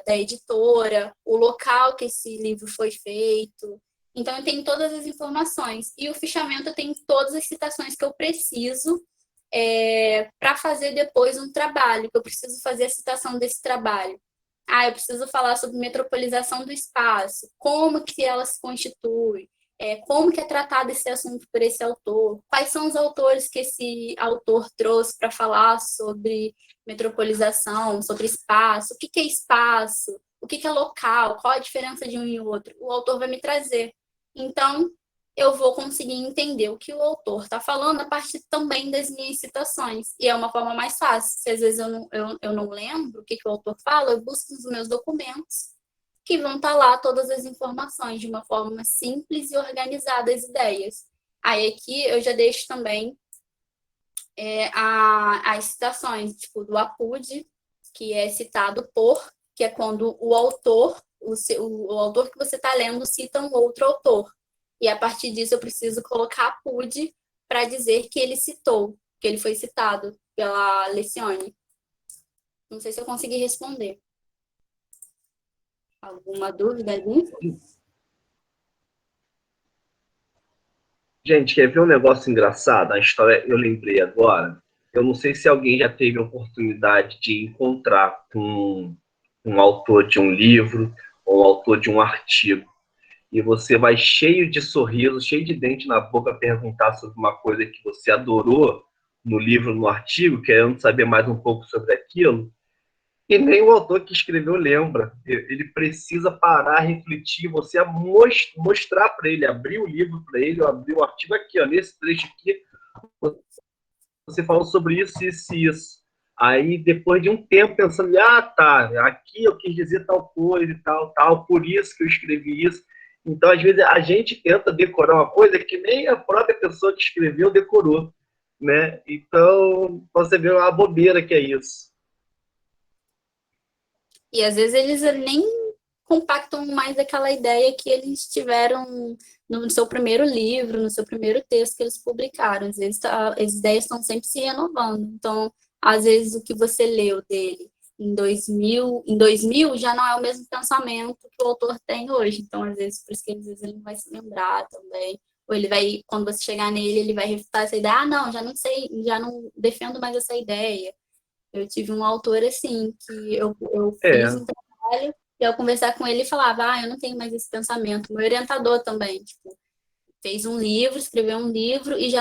editora, o local que esse livro foi feito. Então, eu tenho todas as informações. E o fichamento eu tenho todas as citações que eu preciso para fazer depois um trabalho, que eu preciso fazer a citação desse trabalho. Eu preciso falar sobre metropolização do espaço, como que ela se constitui, como que é tratado esse assunto por esse autor, quais são os autores que esse autor trouxe para falar sobre metropolização, sobre espaço, o que é espaço, o que é local, qual a diferença de um e outro. O autor vai me trazer. Então, eu vou conseguir entender o que o autor está falando a partir também das minhas citações. E é uma forma mais fácil. Se às vezes eu não lembro o que o autor fala, eu busco nos meus documentos, que vão estar lá todas as informações, de uma forma simples e organizada as ideias. Aí aqui eu já deixo também as citações, tipo, do APUD, que é citado por, que é quando o autor, o autor que você está lendo cita um outro autor. E a partir disso eu preciso colocar APUD para dizer que ele citou, que ele foi citado pela Lecione. Não sei se eu consegui responder. Alguma dúvida ali? Gente, quer ver um negócio engraçado? A história eu lembrei agora. Eu não sei se alguém já teve a oportunidade de encontrar um autor de um livro ou um autor de um artigo. E você vai cheio de sorriso, cheio de dente na boca perguntar sobre uma coisa que você adorou no livro, no artigo, querendo saber mais um pouco sobre aquilo. E nem o autor que escreveu lembra. Ele precisa parar, refletir, você mostrar para ele, abrir o livro para ele, ou abrir o artigo aqui, ó, nesse trecho aqui, você falou sobre isso, isso e isso. Aí, depois de um tempo pensando, tá, aqui eu quis dizer tal coisa e tal, tal, por isso que eu escrevi isso. Então, às vezes, a gente tenta decorar uma coisa que nem a própria pessoa que escreveu decorou, né? Então, você vê uma bobeira que é isso. E às vezes eles nem compactam mais aquela ideia que eles tiveram no seu primeiro livro, no seu primeiro texto que eles publicaram. Às vezes as ideias estão sempre se renovando. Então, às vezes o que você leu dele em 2000 já não é o mesmo pensamento que o autor tem hoje. Então, às vezes, por isso que às vezes ele não vai se lembrar também. Ou ele vai, quando você chegar nele, ele vai refutar essa ideia. Não, já não sei, já não defendo mais essa ideia. Eu tive um autor, assim, que eu fiz um trabalho e ao conversar com ele, ele falava, eu não tenho mais esse pensamento. Meu orientador também, tipo, fez um livro, escreveu um livro e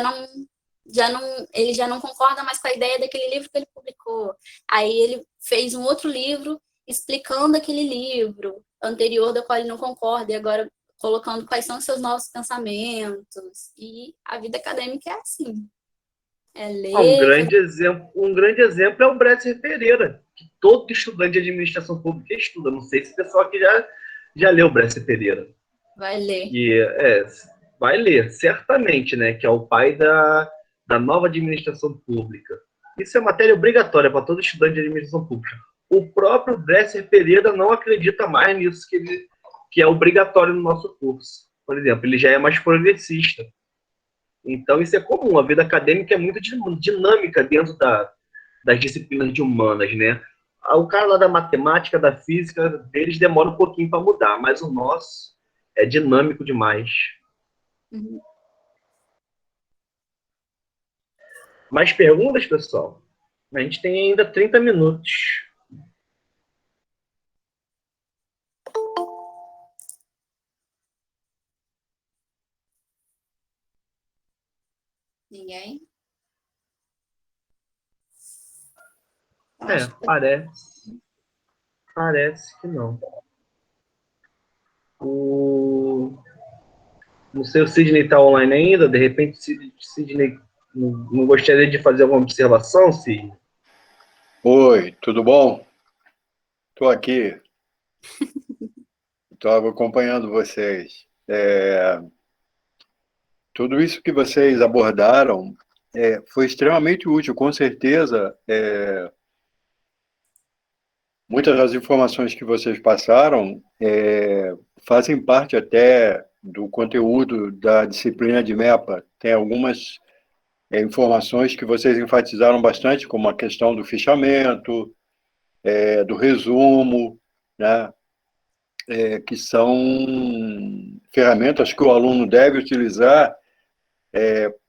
ele já não concorda mais com a ideia daquele livro que ele publicou. Aí ele fez um outro livro explicando aquele livro anterior do qual ele não concorda e agora colocando quais são os seus novos pensamentos. E a vida acadêmica é assim. Um grande exemplo é o Bresser Pereira, que todo estudante de administração pública estuda. Não sei se o pessoal aqui já leu Bresser Pereira. Vai ler. Vai ler, certamente, né? Que é o pai da nova administração pública. Isso é matéria obrigatória para todo estudante de administração pública. O próprio Bresser Pereira não acredita mais nisso que é obrigatório no nosso curso. Por exemplo, ele já é mais progressista. Então, isso é comum. A vida acadêmica é muito dinâmica dentro das disciplinas de humanas, né? O cara lá da matemática, da física, eles demora um pouquinho para mudar, mas o nosso é dinâmico demais. Uhum. Mais perguntas, pessoal? A gente tem ainda 30 minutos. Ninguém? Parece que não. Não sei, o Sidney está online ainda. De repente, Sidney não gostaria de fazer alguma observação, Sidney? Oi, tudo bom? Estou aqui. Estava acompanhando vocês. tudo isso que vocês abordaram foi extremamente útil, com certeza. Muitas das informações que vocês passaram fazem parte até do conteúdo da disciplina de MEPA. Tem algumas informações que vocês enfatizaram bastante, como a questão do fichamento, do resumo, né? Que são ferramentas que o aluno deve utilizar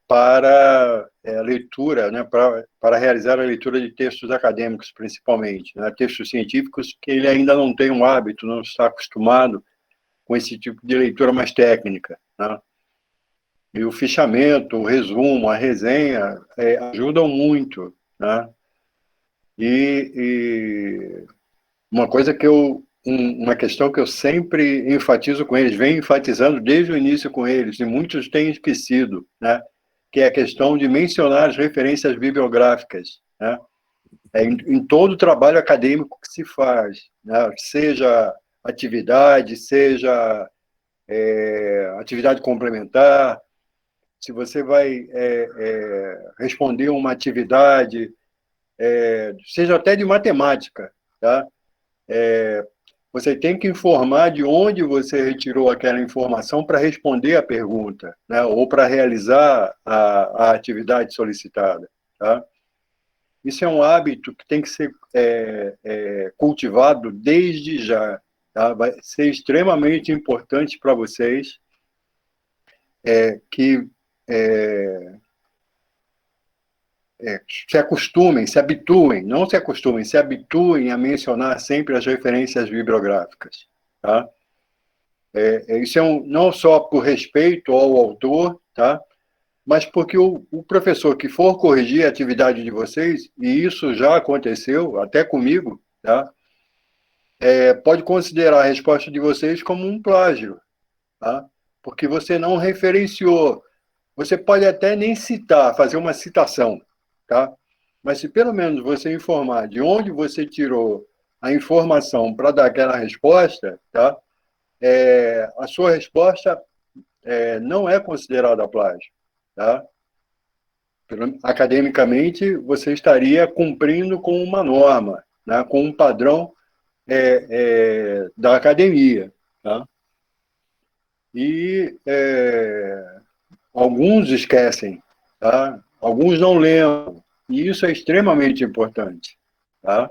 para a leitura, né? para realizar a leitura de textos acadêmicos, principalmente, né? Textos científicos que ele ainda não tem um hábito, não está acostumado com esse tipo de leitura mais técnica, né? E o fichamento, o resumo, a resenha ajudam muito, né? E uma coisa uma questão que eu sempre enfatizo com eles, venho enfatizando desde o início com eles, e muitos têm esquecido, né? Que é a questão de mencionar as referências bibliográficas, né? Em todo trabalho acadêmico que se faz, né? Seja atividade, seja atividade complementar, se você vai responder uma atividade, seja até de matemática, tá? Você tem que informar de onde você retirou aquela informação para responder a pergunta, né? Ou para realizar a atividade solicitada, tá? Isso é um hábito que tem que ser cultivado desde já, tá? Vai ser extremamente importante para vocês que se acostumem, se habituem, não se acostumem, se habituem a mencionar sempre as referências bibliográficas, tá? Isso não só por respeito ao autor, tá? Mas porque o professor que for corrigir a atividade de vocês, e isso já aconteceu, até comigo, tá? Pode considerar a resposta de vocês como um plágio, tá? Porque você não referenciou. Você pode até nem citar, fazer uma citação, tá? Mas se pelo menos você informar de onde você tirou a informação para dar aquela resposta, tá? A sua resposta não é considerada plágio, tá? Academicamente, você estaria cumprindo com uma norma, né? Com um padrão da academia, tá? E alguns esquecem, tá? Alguns não lembram, e isso é extremamente importante, tá?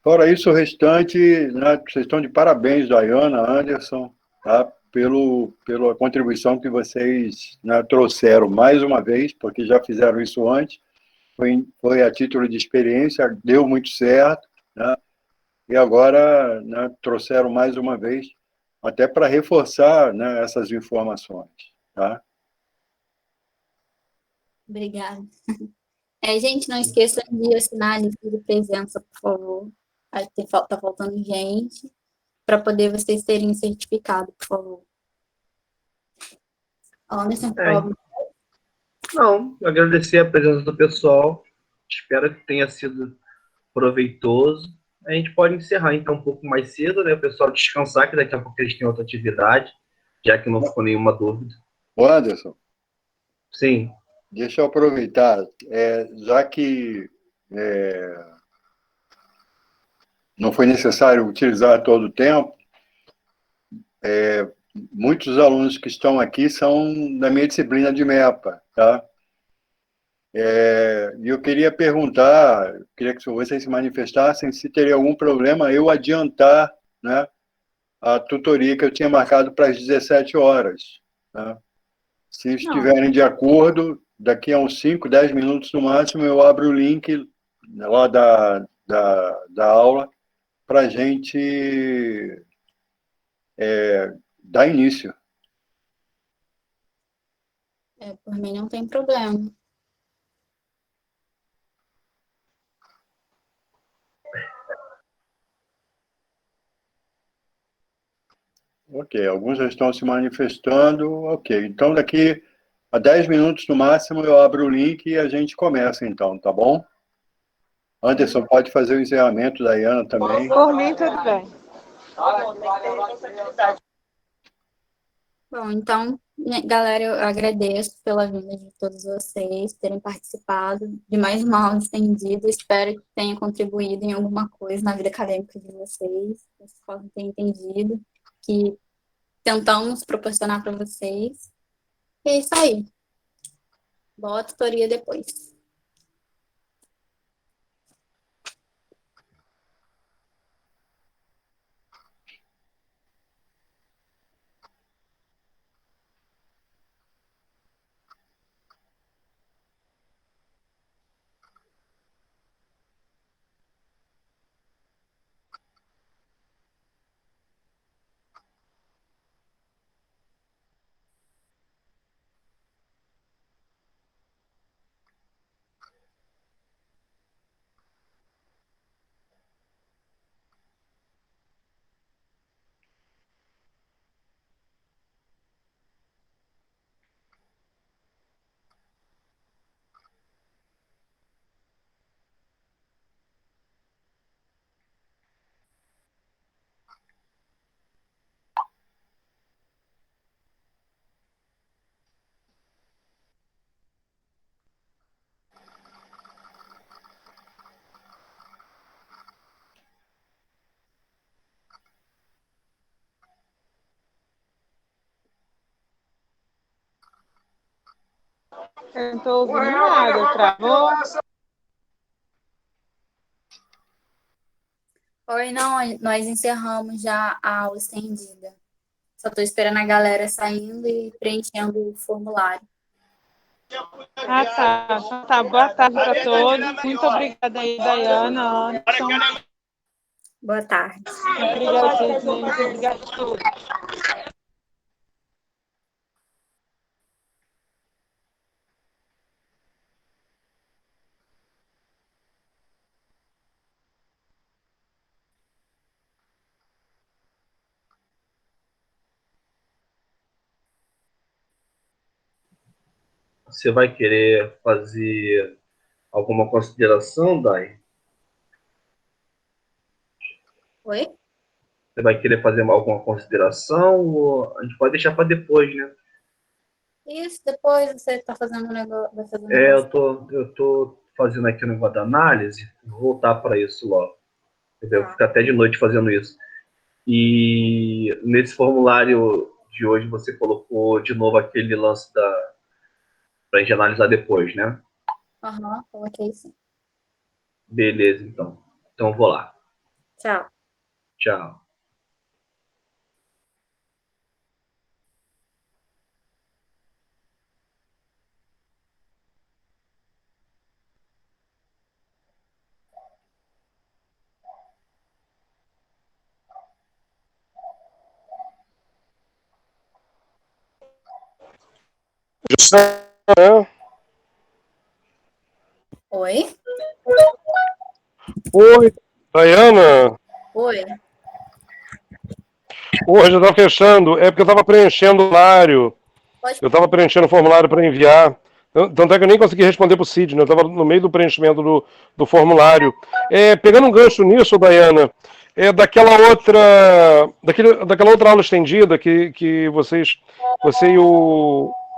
Fora isso, o restante, né, vocês estão de parabéns, Dayana, Anderson, tá? Pela contribuição que vocês, né, trouxeram mais uma vez, porque já fizeram isso antes, foi a título de experiência, deu muito certo, né? E agora, né, trouxeram mais uma vez, até para reforçar, né, essas informações, tá? Obrigada. Gente, não esqueçam de assinar a lista de presença, por favor. Tá faltando gente, para poder vocês terem um certificado, por favor. Anderson, por favor. Não, agradecer a presença do pessoal. Espero que tenha sido proveitoso. A gente pode encerrar, então, um pouco mais cedo, né? O pessoal descansar, que daqui a pouco eles têm outra atividade, já que não ficou nenhuma dúvida. Ô, Anderson. Sim. Deixa eu aproveitar, já que não foi necessário utilizar todo o tempo, muitos alunos que estão aqui são da minha disciplina de MEPA, tá? E eu queria perguntar, queria que vocês se manifestassem se teria algum problema eu adiantar, né, a tutoria que eu tinha marcado para as 17 horas. Tá? Se estiverem de acordo, daqui a uns 5, 10 minutos no máximo, eu abro o link lá da aula para a gente dar início. Por mim não tem problema. Ok, alguns já estão se manifestando. Ok, então daqui a 10 minutos no máximo eu abro o link e a gente começa então, tá bom? Anderson, pode fazer o encerramento, Dayana também. Por mim, tudo bem. Bom, então, Galera, eu agradeço pela vinda de todos vocês, terem participado de mais uma aula estendida. Espero que tenha contribuído em alguma coisa na vida acadêmica de vocês, que vocês possam ter entendido, que tentamos proporcionar para vocês. E é isso aí. Boa tutoria depois. Eu não estou ouvindo nada, travou? Oi, não, nós encerramos já a aula estendida. Só estou esperando a galera saindo e preenchendo o formulário. Ah, tá. Então tá. Boa tarde para todos. Muito obrigada aí, Dayana, Anderson. Boa tarde. Obrigada a vocês, meninos. Obrigada a todos. Você vai querer fazer alguma consideração, Dai? Oi? Você vai querer fazer alguma consideração? Ou a gente pode deixar para depois, né? Isso, depois você está fazendo um negócio, vai fazer um É, negócio. eu tô fazendo aqui um negócio da análise, vou voltar para isso logo. Entendeu? Tá. Ficar até de noite fazendo isso. E nesse formulário de hoje você colocou de novo aquele lance para a gente analisar depois, né? Aham, coloquei sim. Beleza, então. Então eu vou lá. Tchau. Tchau. Oi? Oi, Dayana. Oi. Hoje já está fechando. É porque eu estava preenchendo o formulário. Pode... Eu estava preenchendo o formulário para enviar. Tanto é que eu nem consegui responder para o Sidney. Eu estava no meio do preenchimento do formulário. Pegando um gancho nisso, Dayana, daquela outra aula estendida que você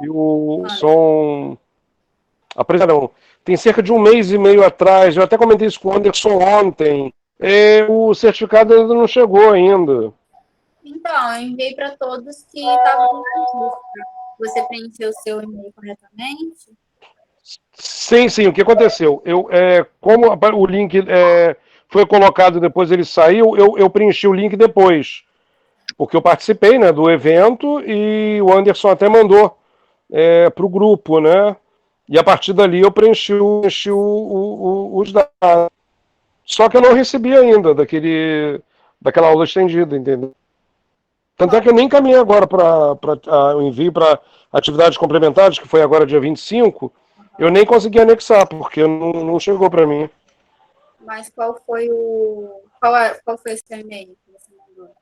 e o Som apresentaram. Tem cerca de um mês e meio atrás, eu até comentei isso com o Anderson ontem. O certificado ainda não chegou ainda. Então, eu enviei para todos que estavam na lista. Você preencheu o seu e-mail corretamente? Sim. O que aconteceu? Como o link foi colocado depois ele saiu, eu preenchi o link depois. Porque eu participei, né, do evento e o Anderson até mandou para o grupo, né? E a partir dali eu preenchi os dados. Só que eu não recebi ainda daquela aula estendida, entendeu? Tanto é que eu nem encaminhei agora para o envio para atividades complementares, que foi agora dia 25, eu nem consegui anexar, porque não chegou para mim. Mas qual foi qual foi o seu e-mail que você mandou?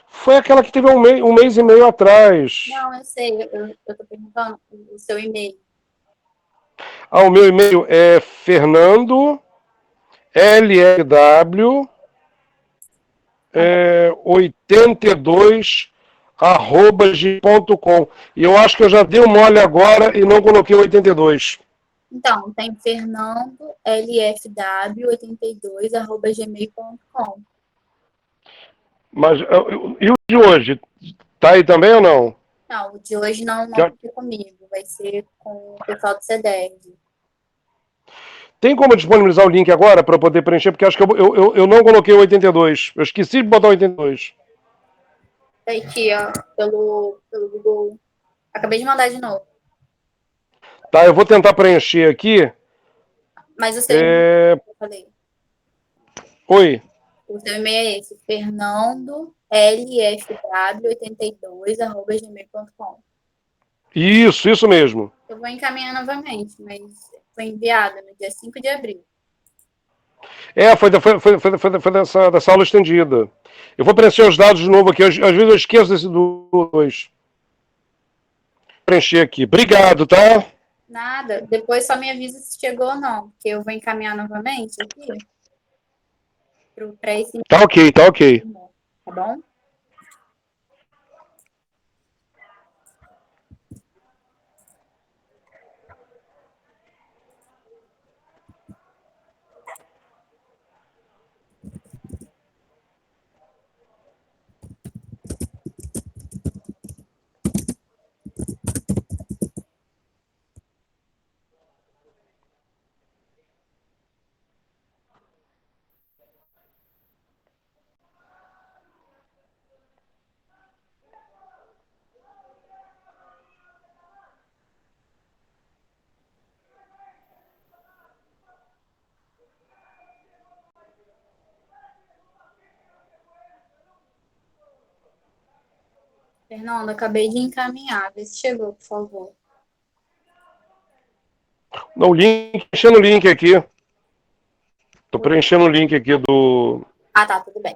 Foi aquela que teve um mês e meio atrás. Não, eu sei, eu estou perguntando o seu e-mail. O meu e-mail é Fernando LLW 82 @gmail.com. E eu acho que eu já dei um mole agora e não coloquei 82. Então, tem Fernando LFW82@gmail.com. Mas e o de hoje? Tá aí também ou não? Não, o de hoje não Que- vai ser comigo, vai ser com o pessoal do CDR. Tem como disponibilizar o link agora para eu poder preencher? Porque acho que eu não coloquei o 82. Eu esqueci de botar o 82. Tá aqui, ó, pelo Google. Acabei de mandar de novo. Tá, eu vou tentar preencher aqui. Mas o seu e-mail, eu falei. Oi. O seu e-mail é esse, fernandolfw82@gmail.com. Isso mesmo. Eu vou encaminhar novamente, mas foi enviado no dia 5 de abril. Foi dessa aula estendida. Eu vou preencher os dados de novo aqui. Às vezes eu esqueço desse do 2. Preencher aqui. Obrigado, tá? Nada. Depois só me avisa se chegou ou não, porque eu vou encaminhar novamente aqui para esse Tá ok. tá bom? Fernando, acabei de encaminhar. Vê se chegou, por favor. Não, preenchendo o link aqui. Tô preenchendo o link aqui do. Ah, tá, tudo bem.